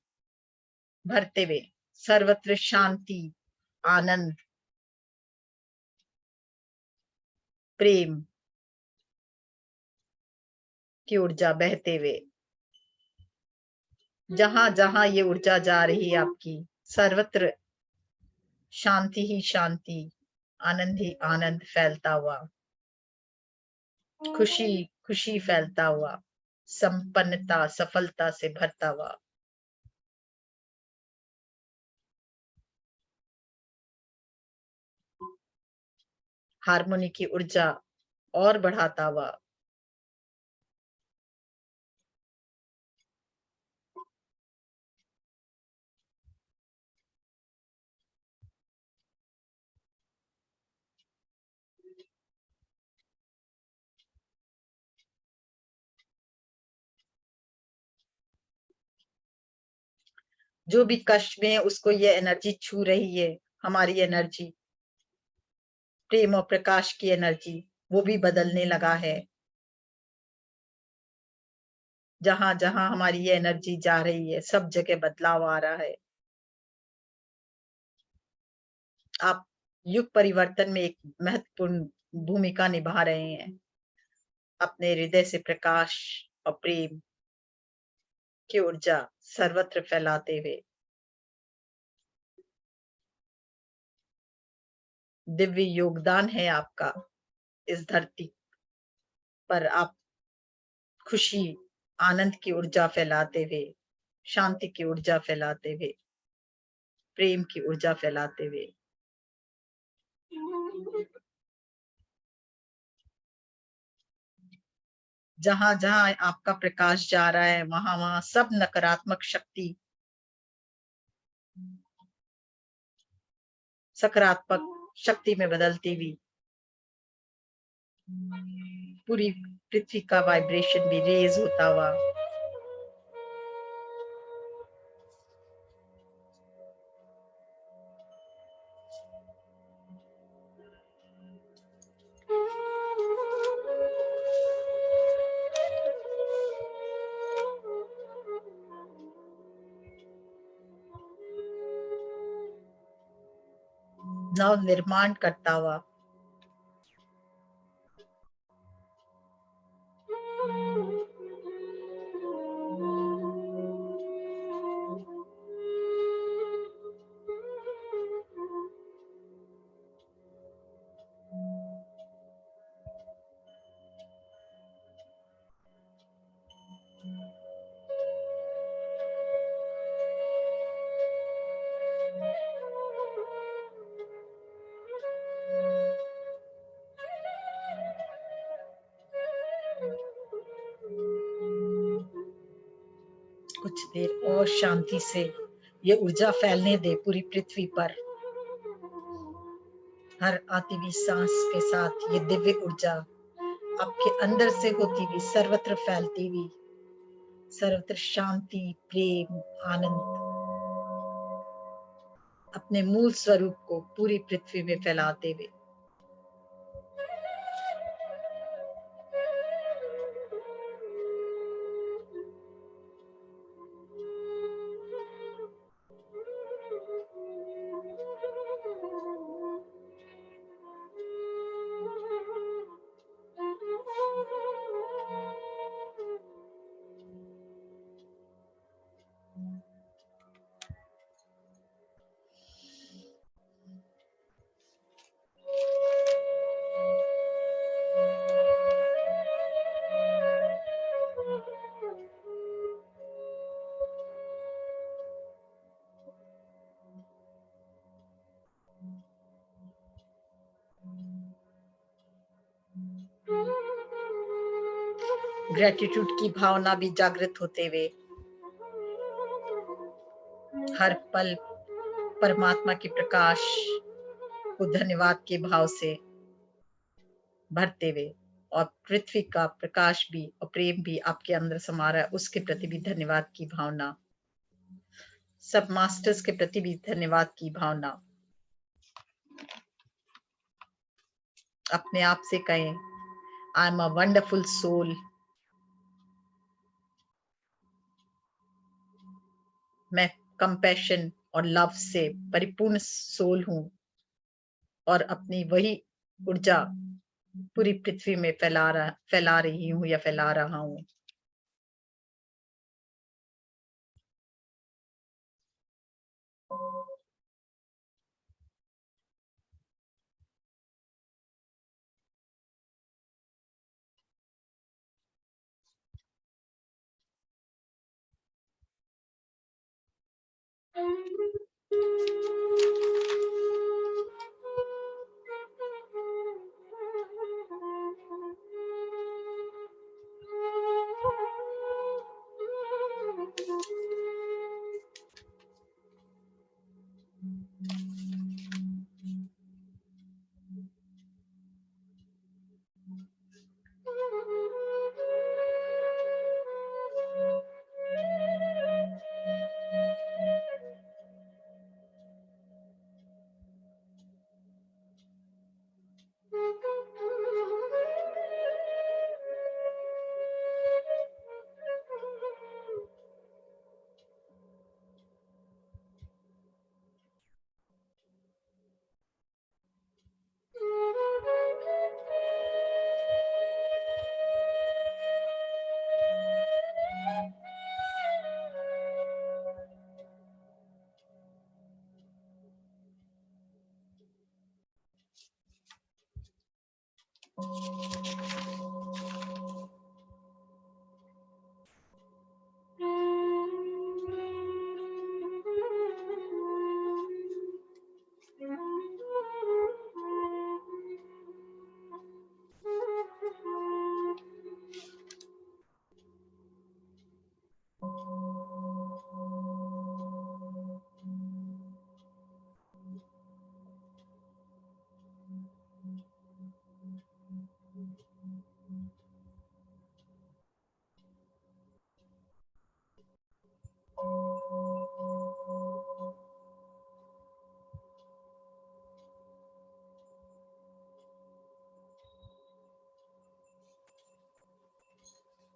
भरते हुए सर्वत्र शांति, आनंद, प्रेम की ऊर्जा बहते हुए जहां जहां ये ऊर्जा जा रही है आपकी, सर्वत्र शांति ही शांति, आनंद ही आनंद फैलता हुआ, खुशी खुशी फैलता हुआ, संपन्नता सफलता से भरता हुआ। हार्मोनी की ऊर्जा और बढ़ाता हुआ, जो भी कष्ट में है उसको ये एनर्जी छू रही है, हमारी एनर्जी, प्रेम और प्रकाश की एनर्जी, वो भी बदलने लगा है। जहां जहां हमारी ये एनर्जी जा रही है सब जगह बदलाव आ रहा है। आप युग परिवर्तन में एक महत्वपूर्ण भूमिका निभा रहे हैं, अपने हृदय से प्रकाश और प्रेम की ऊर्जा सर्वत्र फैलाते हुए। दिव्य योगदान है आपका इस धरती पर। आप खुशी आनंद की ऊर्जा फैलाते हुए, शांति की ऊर्जा फैलाते हुए, प्रेम की ऊर्जा फैलाते हुए जहां जहां आपका प्रकाश जा रहा है वहां वहां सब नकारात्मक शक्ति सकारात्मक शक्ति में बदलती हुई पूरी पृथ्वी का वाइब्रेशन भी रेज होता हुआ नव निर्माण करता हुआ कुछ देर और शांति से ये ऊर्जा फैलने दे पूरी पृथ्वी पर। हर आती हुई सांस के साथ ये दिव्य ऊर्जा आपके अंदर से होती हुई सर्वत्र फैलती हुई, सर्वत्र शांति, प्रेम, आनंद अपने मूल स्वरूप को पूरी पृथ्वी में फैलाते हुए ग्रेटिट्यूड की भावना भी जागृत होते हुए हर पल परमात्मा के प्रकाश को धन्यवाद के भाव से भरते हुए और पृथ्वी का प्रकाश भी और प्रेम भी आपके अंदर समा रहा है, उसके प्रति भी धन्यवाद की भावना, सब मास्टर्स के प्रति भी धन्यवाद की भावना। अपने आप से कहें, I am a wonderful soul मैं कंपैशन और लव से परिपूर्ण सोल हूँ और अपनी वही ऊर्जा पूरी पृथ्वी में फैला रही हूँ या फैला रहा हूँ।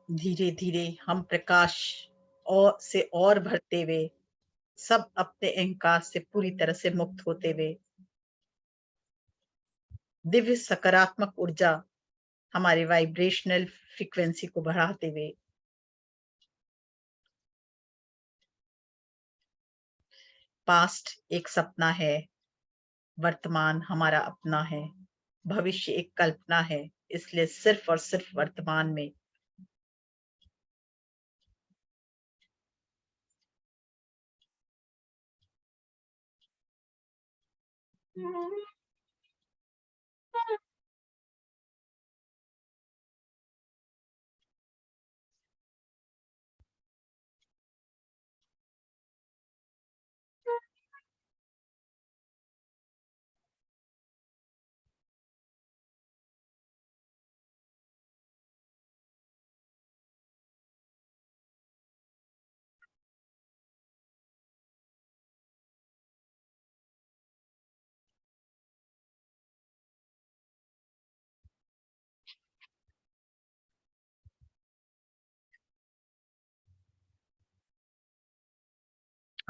धीरे धीरे हम प्रकाश और भरते हुए सब अपने अहंकार से पूरी तरह से मुक्त होते हुए दिव्य सकारात्मक ऊर्जा हमारे वाइब्रेशनल फ्रीक्वेंसी को बढ़ाते हुए पास्ट एक सपना है, वर्तमान हमारा अपना है, भविष्य एक कल्पना है, इसलिए सिर्फ और सिर्फ वर्तमान में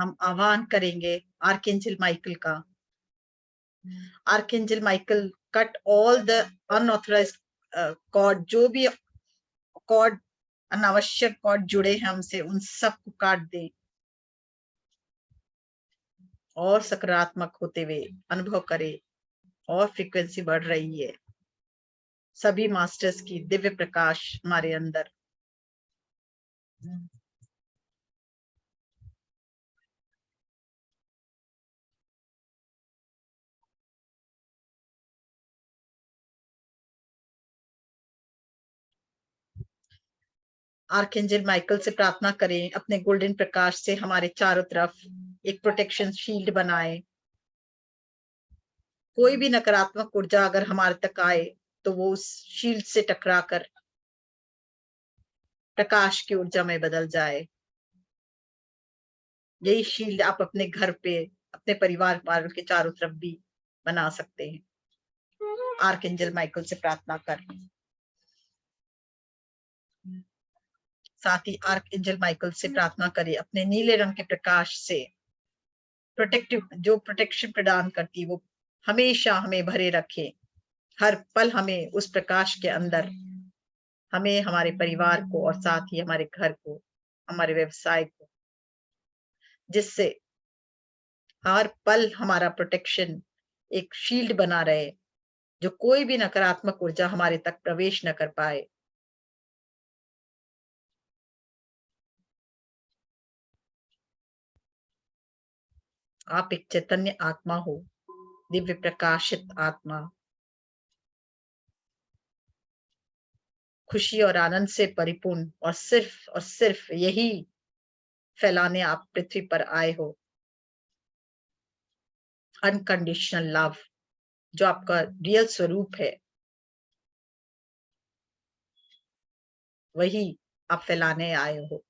हम आह्वान करेंगे आर्कएंजल माइकल का। Archangel Michael cut all the unauthorised cord, जो भी कॉर्ड अनावश्यक कॉर्ड जुड़े हैं हमसे, उन सबको काट दें और सकारात्मक होते हुए अनुभव करें और फ्रीक्वेंसी बढ़ रही है। सभी मास्टर्स की दिव्य प्रकाश हमारे अंदर। आर्कएंजल माइकल से प्रार्थना करें अपने गोल्डन प्रकाश से हमारे चारों तरफ एक प्रोटेक्शन शील्ड बनाए। कोई भी नकारात्मक ऊर्जा अगर हमारे तक आए तो वो उस शील्ड से टकराकर प्रकाश की ऊर्जा में बदल जाए। यही शील्ड आप अपने घर पे, अपने परिवार वालों के चारों तरफ भी बना सकते हैं आर्कएंजल माइकल से प्रार्थना कर। साथ ही आर्क एंजल माइकल से प्रार्थना करें अपने नीले रंग के प्रकाश से प्रोटेक्टिव जो प्रोटेक्शन प्रदान करती वो हमेशा हमें भरे रखे। हर पल हमें उस प्रकाश के अंदर हमें, हमारे परिवार को और साथ ही हमारे घर को, हमारे व्यवसाय को, जिससे हर पल हमारा प्रोटेक्शन एक शील्ड बना रहे, जो कोई भी नकारात्मक ऊर्जा हमारे तक प्रवेश न कर पाए। आप एक चैतन्य आत्मा हो, दिव्य प्रकाशित आत्मा, खुशी और आनंद से परिपूर्ण, और सिर्फ यही फैलाने आप पृथ्वी पर आए हो। अनकंडीशनल लव जो आपका रियल स्वरूप है, वही आप फैलाने आए हो।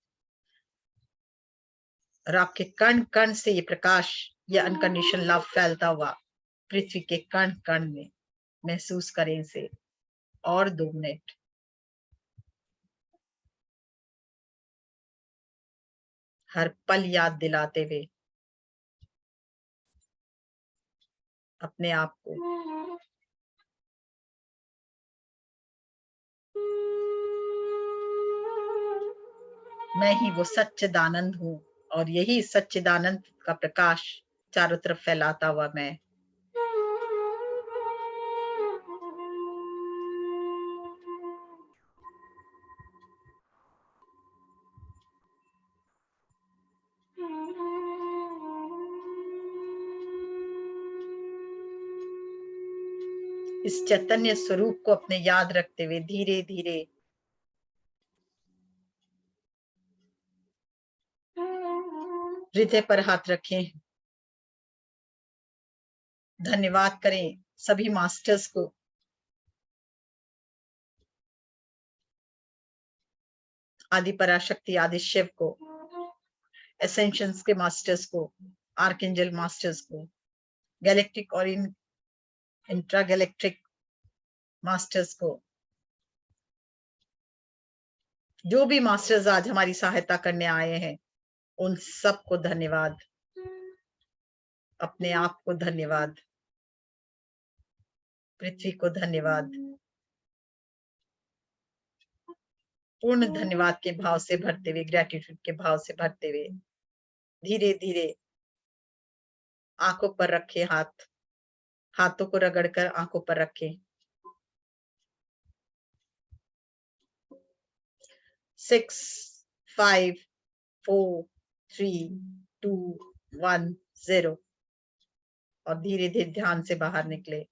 और आपके कण कण से ये प्रकाश, ये अनकंडीशनल लव फैलता हुआ पृथ्वी के कण कण में। महसूस करें इसे और 2 मिनट। हर पल याद दिलाते हुए अपने आप को मैं ही वो सच्चिदानंद हूँ, और यही सच्चिदानंद का प्रकाश चारों तरफ फैलाता हुआ मैं। इस चैतन्य स्वरूप को अपने याद रखते हुए धीरे धीरे हृदय पर हाथ रखें। धन्यवाद करें सभी मास्टर्स को, आदि पराशक्ति, आदि शिव को, एसेंशंस के मास्टर्स को, आर्कएंजल मास्टर्स को, गैलेक्टिक और इंट्रा गैलेक्ट्रिक मास्टर्स को, जो भी मास्टर्स आज हमारी सहायता करने आए हैं, उन सबको धन्यवाद। अपने आप को धन्यवाद, पृथ्वी को धन्यवाद। पूर्ण धन्यवाद के भाव से भरते हुए, ग्रेटिट्यूड के भाव से भरते हुए धीरे धीरे आंखों पर रखे हाथ, हाथों को रगड़कर आंखों पर रखें। 6 5 4 3 2 1 0 और धीरे धीरे ध्यान से बाहर निकले।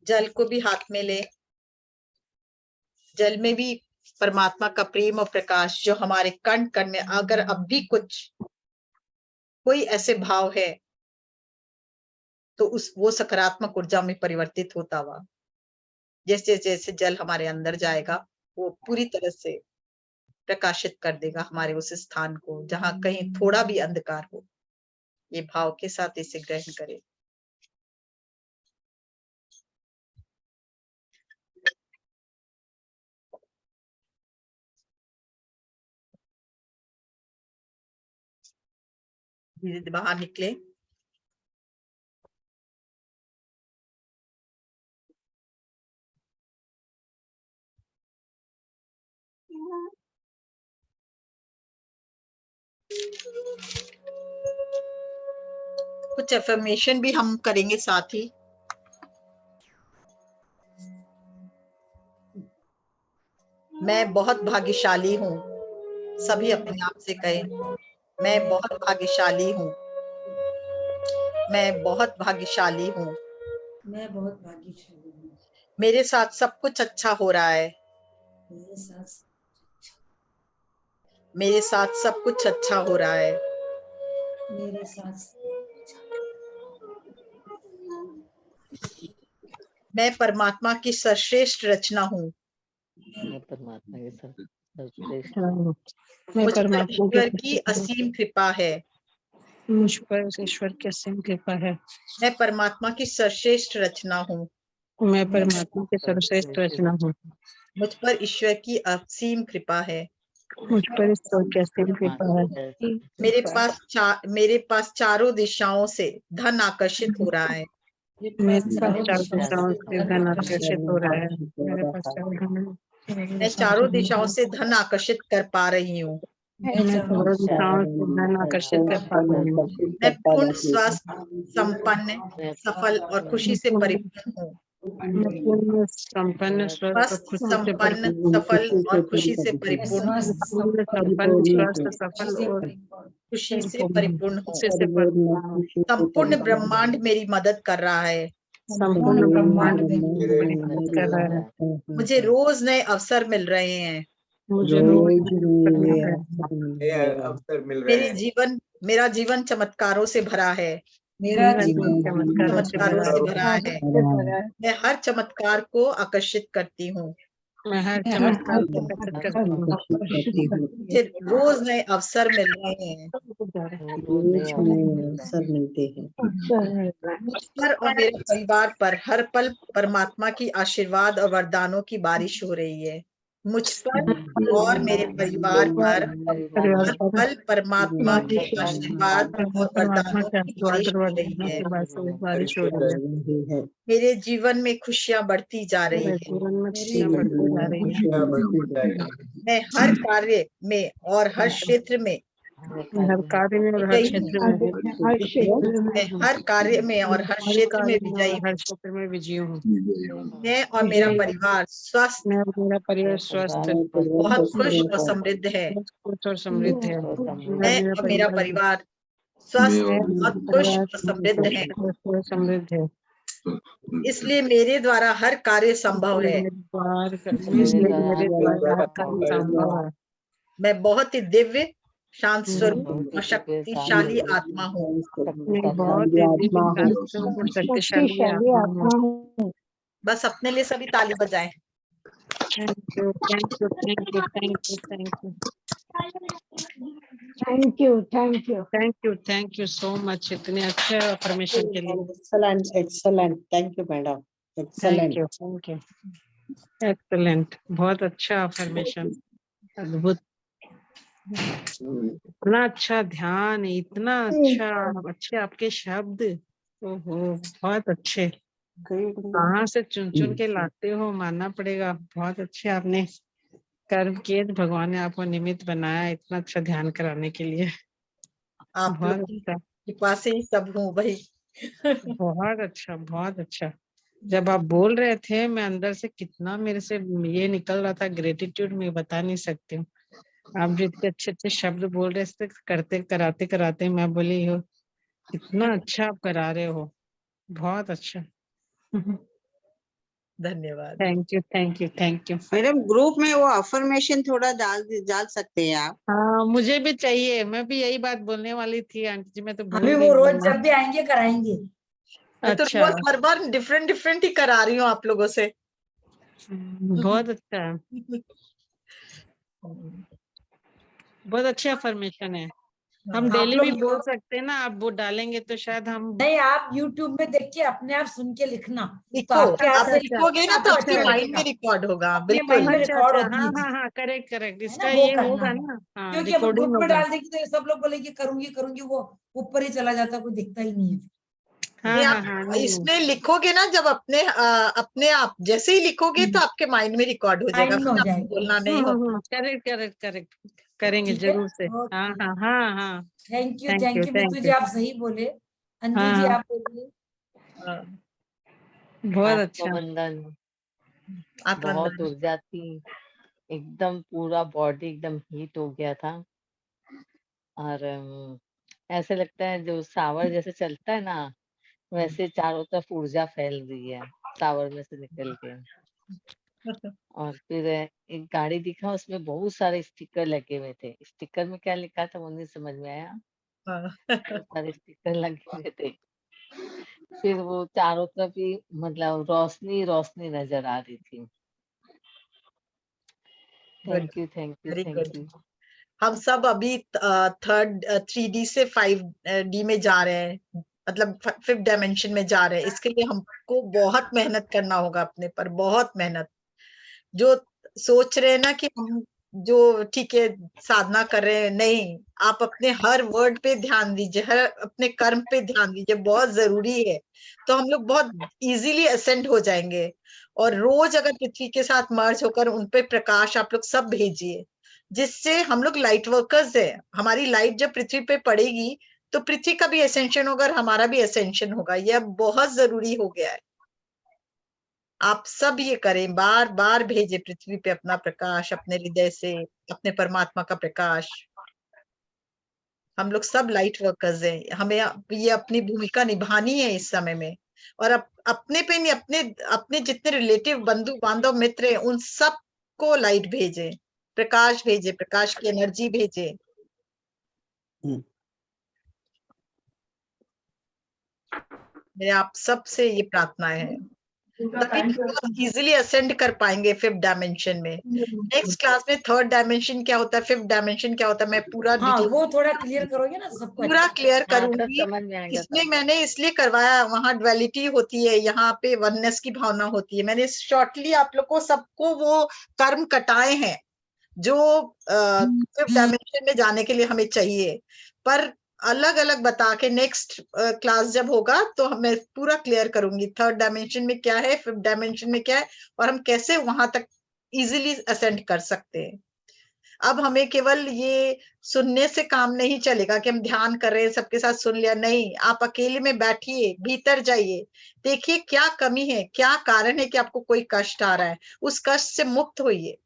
जल को भी हाथ में ले। जल में भी परमात्मा का प्रेम और प्रकाश जो हमारे कण कण में, अगर अब भी कोई ऐसे भाव है तो वो सकारात्मक ऊर्जा में परिवर्तित होता हुआ, जैसे जैसे जल हमारे अंदर जाएगा वो पूरी तरह से प्रकाशित कर देगा हमारे उस स्थान को जहां कहीं थोड़ा भी अंधकार हो। ये भाव के साथ इसे ग्रहण करें। धीरे धीरे बाहर निकले। कुछ अफर्मेशन भी हम करेंगे साथ ही। मैं बहुत भाग्यशाली हूँ। सभी अपने आप से कहें, मैं बहुत भाग्यशाली हूँ। मैं बहुत भाग्यशाली हूँ। मैं बहुत भाग्यशाली हूँ। मेरे साथ सब कुछ अच्छा हो रहा है। मेरे साथ सब कुछ अच्छा हो रहा है। मेरे साथ मैं परमात्मा की सर्वश्रेष्ठ रचना हूँ। मैं परमात्मा के साथ सर्वश्रेष्ठ मैं मुझ पर परमात्मा ईश्वर की असीम कृपा है। मुझ पर ईश्वर की असीम कृपा है। मैं परमात्मा की सर्वश्रेष्ठ रचना हूँ। मैं परमात्मा की सर्वश्रेष्ठ रचना हूँ। मुझ पर ईश्वर की असीम कृपा है। मुझ पर ईश्वर की असीम कृपा है। मेरे पास चारों दिशाओं से धन आकर्षित हो रहा है। मेरे पास चार दिशाओं से धन आकर्षित हो रहा है। मेरे पास मैं चारों दिशाओं से धन आकर्षित कर पा रही हूँ। मैं चारों दिशाओं से धन आकर्षित कर पा रही हूँ। मैं पूर्ण स्वास्थ्य, संपन्न, सफल और खुशी से परिपूर्ण हूँ। मैं पूर्ण संपन्न स्वस्थ और स्वस्थ, खुशी से संपन्न, सफल और खुशी से परिपूर्ण हूँ। पूर्ण संपन्न स्वस्थ सफल और खुशी से परिपूर्ण हूँ। खुशी से परिपूर्ण हूँ। संपूर्ण ब्रह्मांड मेरी मदद कर रहा है। संपूर्ण ब्रह्मांड मेरी मदद कर रहा है। मुझे रोज नए अवसर मिल रहे हैं। मुझे रोज नए अवसर मिल रहे हैं। मेरा जीवन चमत्कारों से भरा है। मेरा जीवन चमत्कारों से चमत्कारों भरा से है। भरा है। मैं हर चमत्कार को आकर्षित करती हूँ। मैं हर चमत्कार को आकर्षित करती हूँ। मुझे रोज नए अवसर मिल रहे हैं। मुझ पर और मेरे परिवार पर हर पल परमात्मा की आशीर्वाद और वरदानों की बारिश हो रही है। मुझ पर और मेरे परिवार पर हर पल परमात्मा के आशीर्वाद और परमात्मा वरदानों के की बारिश आशीर्वाद हो रही है। बारिश हो रही है। मेरे जीवन में खुशियां बढ़ती जा रही मेरे है। जीवन में खुशियाँ बढ़ती जा रही है। मैं हर कार्य में और हर क्षेत्र में हर कार्य में और हर विजयी क्षेत्र हूँ। में मैं हर कार्य में और हर हर क्षेत्र में कार्य में विजयी और हर हूँ। क्षेत्र में विजयी हूँ। मैं और मेरा परिवार स्वस्थ, मैं और मेरा परिवार स्वस्थ बहुत खुश और समृद्ध है। खुश और समृद्ध है। मैं और मेरा परिवार स्वस्थ, बहुत खुश और समृद्ध है। समृद्ध है। इसलिए मेरे द्वारा हर कार्य संभव है। इसलिए मेरे द्वारा हर कार्य संभव है। मैं बहुत ही दिव्य, शांत स्वरूप और शक्तिशाली आत्मा हूँ। मैं बहुत ही दिव्य शांत और शक्तिशाली आत्मा हूँ। बस अपने लिए सभी ताली बजाएं। Thank you, thank you, thank you, thank you, thank you, thank you, thank you. Thank you, thank you so much इतने अच्छे अफर्मेशन के लिए। Excellent, excellent. Thank you, madam. Excellent. Thank you, excellent, बहुत अच्छा अफर्मेशन, अद्भुत, इतना अच्छा ध्यान, इतना अच्छा अच्छे आपके शब्द, ओहो बहुत अच्छे, कहाँ से चुन चुन के लाते हो, मानना पड़ेगा, बहुत अच्छे आपने कर्म किए, भगवान ने आपको निमित्त बनाया इतना अच्छा ध्यान कराने के लिए। आप लोग की कृपा से ही सब हूँ भाई। बहुत अच्छा, बहुत अच्छा। जब आप बोल रहे थे मैं अंदर से कितना मेरे से ये निकल रहा था, ग्रेटिट्यूड में बता नहीं सकती हूँ। आप जो इतने अच्छे अच्छे शब्द बोल रहे थे, करते कराते कराते मैं बोली हो कितना अच्छा आप करा रहे हो, बहुत अच्छा। धन्यवाद। Thank you, thank you, thank you. Madam group में वो अफर्मेशन थोड़ा डाल सकते हैं आप? हाँ मुझे भी चाहिए, मैं भी यही बात बोलने वाली थी आंटी जी, मैं तो भूल अभी गई वो रोज बोलना। जब भी आएंगे कराएंगे। मैं तो अच्छा, रोज हर बार डिफरेंट डिफरेंट ही करा रही हूँ आप लोगों से। बहुत अच्छा, बहुत अच्छा अफर्मेशन है। हम आप डेली भी लोग बोल सकते हैं ना, आप वो डालेंगे तो शायद हम। नहीं, आप YouTube में देख के अपने आप सुन के लिखना, तो लिखो, आपके हाथ आप से लिखोगे ना तो आपको आपके अच्छा माइंड लगेगा। में रिकॉर्ड होगा। अपने बिल्कुल। माइंड में अच्छा रिकॉर्ड अच्छा, होती हाँ है हाँ चीज, हाँ, करेक्ट करेक्ट, है इसका ना, वो ये करना होगा है। ना, हाँ क्योंकि अपन रिकॉर्डिंग ग्रुप में होगा। डाल देंगे तो सब लोग बोलेंगे करूंगी करूंगी, वो ऊपर ही चला जाता, कोई दिखता ही नहीं है। हाँ नहीं, हाँ आप हाँ, नहीं इसमें लिखोगे ना, जब अपने आप जैसे ही लिखोगे तो आपके माइंड में रिकॉर्ड हो जाएगा, माइंड में फिर हो आपको जाएगा। बोलना नहीं होगा। करेक्ट करेक्ट करेक्ट, करेंगे ठीक है, जरूर से। हाँ हाँ हाँ हाँ, thank you, thank thank you, you. Thank Mitu ji you. आप सही बोले, अंजू जी हाँ आप बोलिए। हाँ, बहुत अच्छा। आत्मबंधन, आत्मन बहुत ऊर्जा थी, एकदम पूरा बॉडी एकदम हीट हो गया था, और ऐसे लगता है जो सावर जैसे चलता है ना, वैसे चारों तरफ ऊर्जा फैल रही है सावर में से निकल के। और फिर एक गाड़ी दिखा, उसमें बहुत सारे स्टिकर लगे हुए थे, स्टिकर में क्या लिखा था वो नहीं समझ में आया, बहुत सारे स्टिकर लगे हुए थे। फिर वो चारों तरफ ही मतलब रोशनी रोशनी नजर आ रही थी। Thank you, thank you, very thank good. You. हम सब अभी थर्ड 3D से 5D में जा रहे हैं, मतलब 5th डायमेंशन में जा रहे हैं। इसके लिए हमको बहुत मेहनत करना होगा अपने पर, बहुत मेहनत। जो सोच रहे हैं ना कि हम जो ठीक है साधना कर रहे हैं, नहीं, आप अपने हर वर्ड पे ध्यान दीजिए, हर अपने कर्म पे ध्यान दीजिए, बहुत जरूरी है। तो हम लोग बहुत इजीली असेंड हो जाएंगे। और रोज अगर पृथ्वी के साथ मर्ज होकर उन पे प्रकाश आप लोग सब भेजिए, जिससे हम लोग लाइट वर्कर्स है। हमारी लाइट जब पृथ्वी पे पड़ेगी तो पृथ्वी का भी असेंशन होगा और हमारा भी असेंशन होगा। यह बहुत जरूरी हो गया है। आप सब ये करें, बार बार भेजे पृथ्वी पे अपना प्रकाश, अपने हृदय से अपने परमात्मा का प्रकाश। हम लोग सब लाइट वर्कर्स हैं, हमें ये अपनी भूमिका निभानी है इस समय में। और अपने पे नहीं, अपने अपने जितने रिलेटिव बंधु बांधव मित्र हैं उन सब को लाइट भेजे, प्रकाश भेजे, प्रकाश की एनर्जी भेजे। मेरे आप सब से ये प्रार्थना है, तभी इजिली असेंड कर पाएंगे 5th डायमेंशन में। नेक्स्ट क्लास में 3rd डायमेंशन क्या होता है, 5th डायमेंशन क्या होता है, मैं पूरा हाँ डिटेल वो थोड़ा क्लियर करोगे ना सबको पूरा अच्छा। क्लियर हाँ, तब करूंगी। समझ में आएगा इसमें तब। मैंने इसलिए करवाया, वहां ड्युअलिटी होती है, यहाँ पे वननेस की भावना होती है। मैंने शॉर्टली आप लोग को सबको वो कर्म कटाए हैं जो 5th डायमेंशन में जाने के लिए हमें चाहिए, पर अलग अलग बता के नेक्स्ट क्लास जब होगा तो मैं पूरा क्लियर करूंगी 3rd डायमेंशन में क्या है, 5th डायमेंशन में क्या है, और हम कैसे वहां तक इजीली असेंड कर सकते हैं। अब हमें केवल ये सुनने से काम नहीं चलेगा कि हम ध्यान कर रहे हैं, सबके साथ सुन लिया, नहीं। आप अकेले में बैठिए, भीतर जाइए, देखिए क्या कमी है, क्या कारण है कि आपको कोई कष्ट आ रहा है, उस कष्ट से मुक्त होइए।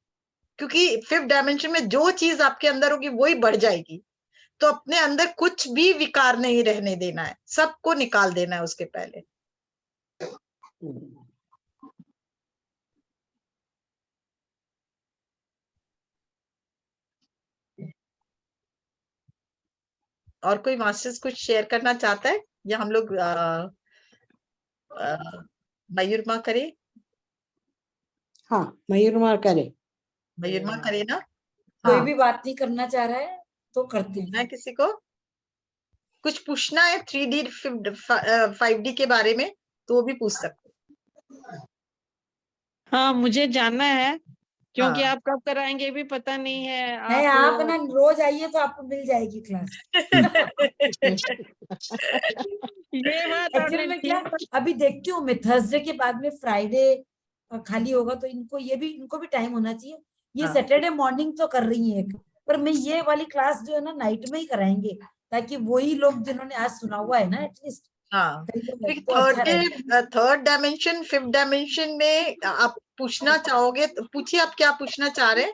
क्योंकि 5th डायमेंशन में जो चीज आपके अंदर होगी वही बढ़ जाएगी। तो अपने अंदर कुछ भी विकार नहीं रहने देना है, सबको निकाल देना है उसके पहले। और कोई मास्टर्स कुछ शेयर करना चाहता है या हम लोग मयूर माँ करे? हाँ, मयूर माँ करे। मयूर माँ करे ना? कोई हाँ, भी बात नहीं करना चाह रहा है तो करते पूछना हैं। है किसी को, कुछ पूछना है 3D 5D के बारे में तो वो भी पूछ सकते हाँ, मुझे जानना है क्योंकि हाँ। आप कब कराएंगे भी पता नहीं है। नहीं आप ना रोज आइए तो आपको मिल जाएगी क्लास। ये बात एक्चुअल आपने में क्या, ठीक। अभी देखती हूँ मैं थर्सडे के बाद में फ्राइडे खाली होगा तो इनको भी टाइम होना चाहिए। ये हाँ। सैटरडे मॉर्निंग तो कर रही है एक, पर मैं ये वाली क्लास जो है ना नाइट में ही कराएंगे, ताकि वही लोग जिन्होंने आज सुना हुआ है ना एटलीस्ट हाँ, तो अच्छा रहेगा। 3rd डायमेंशन 5th डायमेंशन में आप पूछना चाहोगे तो पूछिए, आप क्या पूछना चाह रहे हैं?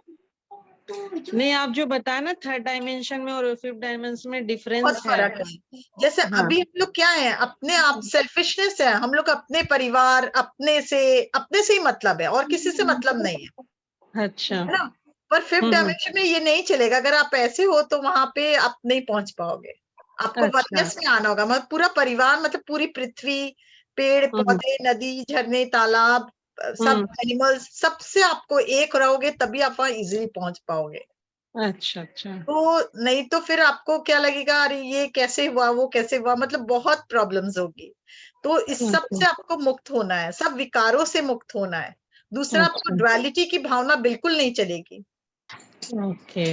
नहीं, आप जो बताया ना 3rd डायमेंशन में और 5th डायमेंशन में बहुत डिफरेंस है। फर्क है। जैसे हाँ। अभी हम लोग क्या है, अपने आप सेल्फिशनेस है, हम लोग अपने परिवार अपने से ही मतलब है, और किसी से मतलब नहीं है, अच्छा। है ना? पर 5th डायमेंशन में ये नहीं चलेगा। अगर आप ऐसे हो तो वहां पे आप नहीं पहुंच पाओगे, आपको अच्छा। वननेस में आना होगा। मतलब पूरा परिवार, मतलब पूरी पृथ्वी, पेड़ पौधे, नदी, झरने, तालाब, सब एनिमल्स, सबसे आपको एक रहोगे तभी आप वहां इजीली पहुंच पाओगे। अच्छा अच्छा। तो नहीं तो फिर आपको क्या लगेगा, अरे ये कैसे हुआ, वो कैसे हुआ, मतलब बहुत प्रॉब्लम्स होगी। तो इस सब से आपको मुक्त होना है, सब विकारों से मुक्त होना है। दूसरा, आपको ड्युअलिटी की भावना बिल्कुल नहीं चलेगी। ओके।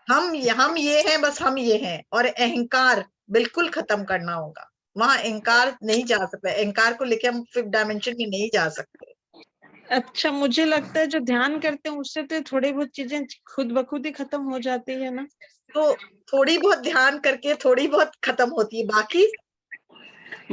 हम ये हैं, बस हम ये हैं, और अहंकार बिल्कुल खत्म करना होगा। वहां अहंकार नहीं जा सकता, अहंकार को लेके हम 5th डायमेंशन में नहीं जा सकते। अच्छा, मुझे लगता है जो ध्यान करते हैं उससे तो थोड़ी बहुत चीजें खुद ब खुद ही खत्म हो जाती है ना। तो थोड़ी बहुत ध्यान करके थोड़ी बहुत खत्म होती है,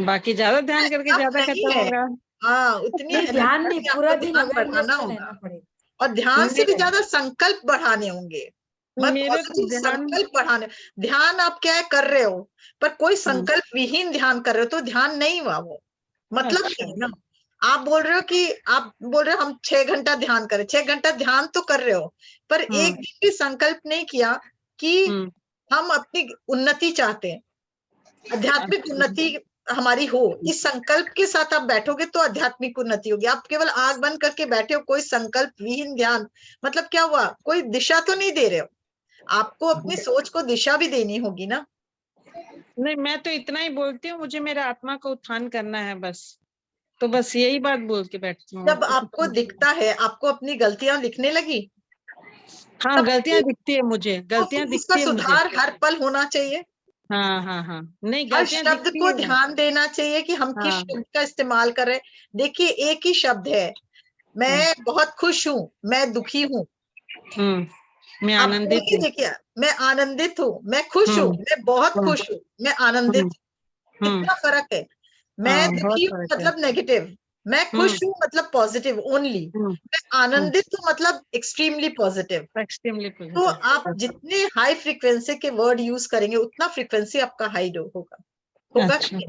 बाकी ज्यादा ध्यान करके अब ज्यादा नहीं खत्म है। होगा। हाँ, उतनी नहीं ध्यान नहीं, एनर्जी पूरा आपको दिन ध्यान अवेयरनेस बढ़ाना में होगा, रहना पड़ेगा। और ध्यान से भी मेरे ज्यादा संकल्प बढ़ाने होंगे। मतलब मेरे तो पॉजिटिव ध्यान संकल्प बढ़ाने। ध्यान आप क्या है कर रहे हो, पर कोई संकल्प विहीन ध्यान कर रहे हो तो ध्यान नहीं हुआ, वो मतलब अच्छा। नहीं है ना। आप बोल रहे हो कि आप बोल रहे हो हम 6 घंटा ध्यान करें, 6 घंटा ध्यान तो कर रहे हो, पर एक दिन भी संकल्प नहीं किया कि हम अपनी उन्नति चाहते हैं, आध्यात्मिक उन्नति हमारी हो। इस संकल्प के साथ आप बैठोगे तो आध्यात्मिक उन्नति होगी। आप केवल आंख बंद करके बैठे हो, कोई संकल्प विहीन ध्यान, मतलब क्या हुआ, कोई दिशा तो नहीं दे रहे हो। आपको अपनी सोच को दिशा भी देनी होगी ना। नहीं, मैं तो इतना ही बोलती हूँ, मुझे मेरे आत्मा का उत्थान करना है बस, तो बस यही बात बोल के बैठती हूँ। जब आपको दिखता है, आपको अपनी गलतियां लिखने लगी, हाँ, तब गलतियां फिर- दिखती है मुझे, तो गलतियां फिर उसका दिखती है मुझे। सुधार हर पल होना चाहिए। हाँ हाँ हाँ, नहीं हर गलतियां शब्द दिखती को है। ध्यान देना चाहिए कि हम किस हाँ। शब्द का इस्तेमाल कर रहे हैं। देखिए, एक ही शब्द है, मैं बहुत खुश हूँ, मैं दुखी हूँ। मैं आप आनंदित वही हूँ। देखिए, मैं आनंदित हूँ, मैं खुश हूँ, मैं बहुत खुश हूँ, मैं आनंदित हूँ। कितना फर्क है। मैं हाँ, बहुत दुखी हूँ फर्क है। मतलब नेगेटिव, मैं खुश हूँ मतलब पॉजिटिव ओनली, मैं आनंदित हूँ मतलब एक्सट्रीमली पॉजिटिव। एक्सट्रीमली तो आप जितने हाई फ्रीक्वेंसी के वर्ड यूज करेंगे, उतना फ्रीक्वेंसी आपका हाई होगा होगा कि अच्छा। नहीं?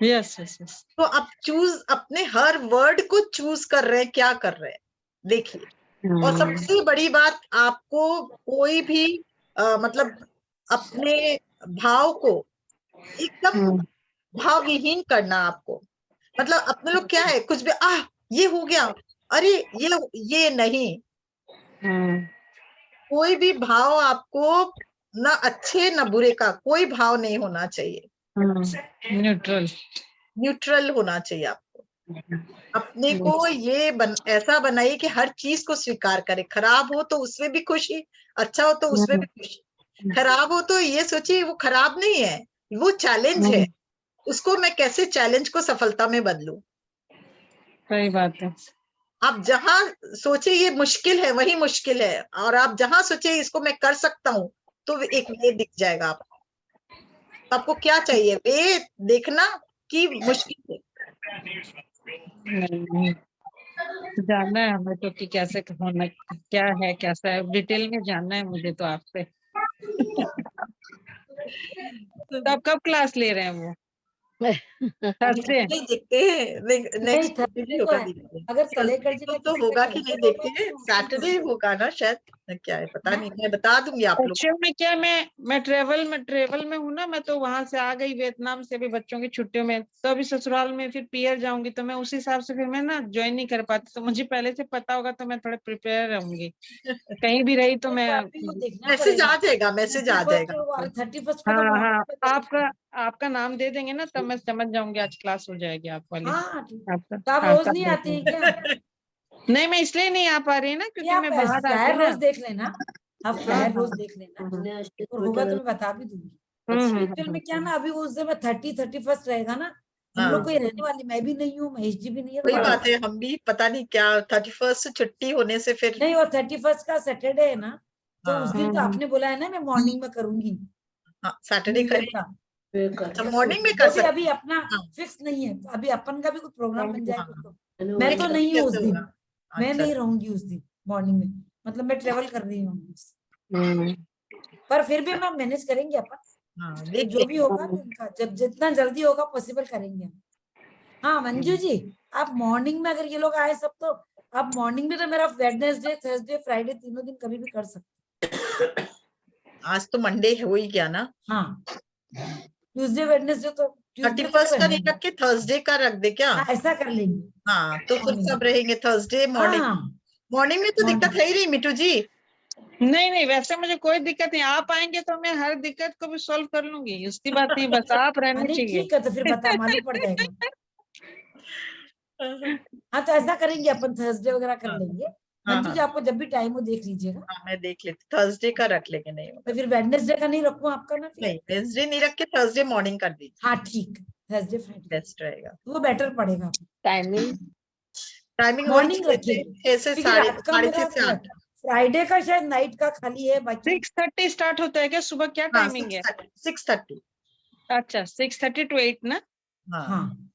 Yes yes yes. तो आप चूज अपने हर वर्ड को चूज कर रहे हैं, क्या कर रहे हैं, देखिए। और सबसे बड़ी बात, आपको कोई भी मतलब अपने भाव को एकदम भावविहीन करना आपको। मतलब अपने लोग क्या है, कुछ भी ये हो गया, अरे ये नहीं। कोई भी भाव आपको, ना अच्छे ना बुरे का कोई भाव नहीं होना चाहिए। न्यूट्रल। न्यूट्रल होना चाहिए आपको। अपने को ये ऐसा बनाइए कि हर चीज को स्वीकार करे। खराब हो तो उसमें भी खुशी, अच्छा हो तो उसमें भी खुशी। खराब हो तो ये सोचिए वो खराब नहीं है, वो चैलेंज है। उसको मैं कैसे चैलेंज को सफलता में बदलूं। सही बात है। आप जहां सोचे ये मुश्किल है, वही मुश्किल है, और आप जहां सोचे इसको मैं कर सकता हूँ, तो एक वे दिख जाएगा आपको। आपको क्या चाहिए, वे देखना कि मुश्किल है। नहीं, जानना है हमें तो कि कैसे होना, क्या है कैसा है, डिटेल में जानना है मुझे तो आपसे। तो आप कब क्लास ले रहे हैं वो? थर्सडे? नहीं देखते हैं, नहीं, नेक्स्ट Thursday होगा, तो है। देखते हैं। अगर कलेक्टर जी का तो किसी का होगा कि नहीं cancel होगा देखते हैं। तो उस दिन सैटरडे करूंगी। होगा ना शायद, क्या है पता नहीं, मैं बता दूंगी आप लोग एक्चुअल में क्या, मैं ट्रेवल में हूँ ना, मैं तो वहां से आ गई वियतनाम से अभी बच्चों की छुट्टियों में, तो अभी ससुराल में फिर पीयर जाऊंगी, तो मैं उस हिसाब से फिर मैं ना ज्वाइन नहीं कर पाती, तो मुझे पहले से पता होगा तो मैं थोड़ा प्रिपेयर रहूंगी, कहीं भी रही तो नहीं, मैं। तो अभी वो देखना मैसेज पड़ेगा। आ जाएगा, मैसेज आ 31st जाएगा को आपको। 31st को तो हाँ मॉर्निंग हाँ, में करेंगे। आपका नाम दे देंगे ना, तब मैं समझ जाऊंगी आज क्लास हो जाएगी आप वाली। हाँ ठीक। आपका तो आप हाँ, रोज तब नहीं देख आती है लेंगे। क्या? नहीं, मैं इसलिए नहीं आ पा रही ना, ये क्योंकि आप मैं बाहर आती फ्लायर ना। रोज देख लेना। आप हाँ फ्लायर हाँ। रोज देख लेना, और होगा तो मैं बता भी दूंगी। एक्चुअल में क्या ना, अभी उस दिन 31st रहेगा ना, हम लोग हाँ, कोई रहने वाली, मैं भी नहीं हूँ, महेश जी भी नहीं है, वही कोई बात है। हम भी पता नहीं क्या 31st से छुट्टी होने से फिर। नहीं। और 31st का सैटरडे है ना, तो उस हाँ दिन तो आपने बोला है ना मैं मॉर्निंग में करूंगी हाँ, सैटरडे न्यू ईयर करें। का। अच्छा, मॉर्निंग में कर वो भी सकते अभी हैं। अपना हाँ फिक्स नहीं है, तो अभी अपन का भी कुछ प्रोग्राम बन जाएगा हाँ, तो मैं तो देखते नहीं हूँ उस कैसे दिन, होगा। मैं अच्छा नहीं रहूंगी उस दिन मॉर्निंग में, मतलब मैं ट्रेवल कर रही हूँ। हम्म। पर फिर भी हम मैनेज करेंगे अपन, हाँ, तो देख जो भी लेंगे। होगा तो इनका जब जितना जल्दी होगा पॉसिबल करेंगे हम। हाँ मंजू जी, आप मॉर्निंग में अगर ये लोग आए सब, तो आप मॉर्निंग में तो मेरा वेडनेसडे थर्सडे फ्राइडे तीनों दिन कभी भी कर सकते। आज तो मंडे हो ही गया ना। हाँ, ट्यूसडे वेडनेसडे तो ट्यूसडे को तो 31st का नहीं रहेंगे। रख के थर्सडे का रख दे क्या? हाँ ऐसा कर लेंगे। हाँ, तो फिर मॉर्निंग सब रहेंगे थर्सडे मॉर्निंग। हाँ मॉर्निंग में तो दिक्कत मॉर्निंग है ही नहीं मिठू जी। नहीं नहीं, वैसे मुझे कोई दिक्कत नहीं, आप आएंगे तो मैं हर दिक्कत को भी सॉल्व कर लूंगी, उसकी बात नहीं, बस आप हाँ रहने नहीं चाहिए। ठीक है, तो फिर बता मालूम पड़ जाएगा। हाँ तो ऐसा करेंगे अपन, थर्सडे वगैरह कर हाँ लेंगे। हाँ मंजू हाँ जी आपको जब भी टाइम हो देख लीजिएगा। हाँ, मैं देख लेती, थर्सडे का रख लेंगे, नहीं होगा तो फिर वेडनेसडे का नहीं रखूं आपका ना फिर? नहीं, वेडनेसडे नहीं रख के थर्सडे मॉर्निंग कर दीजिए, हाँ ठीक, थर्सडे फ्राइडे बेस्ट रहेगा। वो बेटर पड़ेगा। टाइमिंग टाइमिंग वही मॉर्निंग 6 से रखेंगे 6 से क्योंकि साढ़े रात का साढ़े मेरा 6 से 8। फ्राइडे का शायद नाइट का खाली है, बाकी 6:30 स्टार्ट होता है क्या सुबह, क्या हाँ, टाइमिंग है? 6:30 अच्छा, 6:30 to 8 ना? हाँ हाँ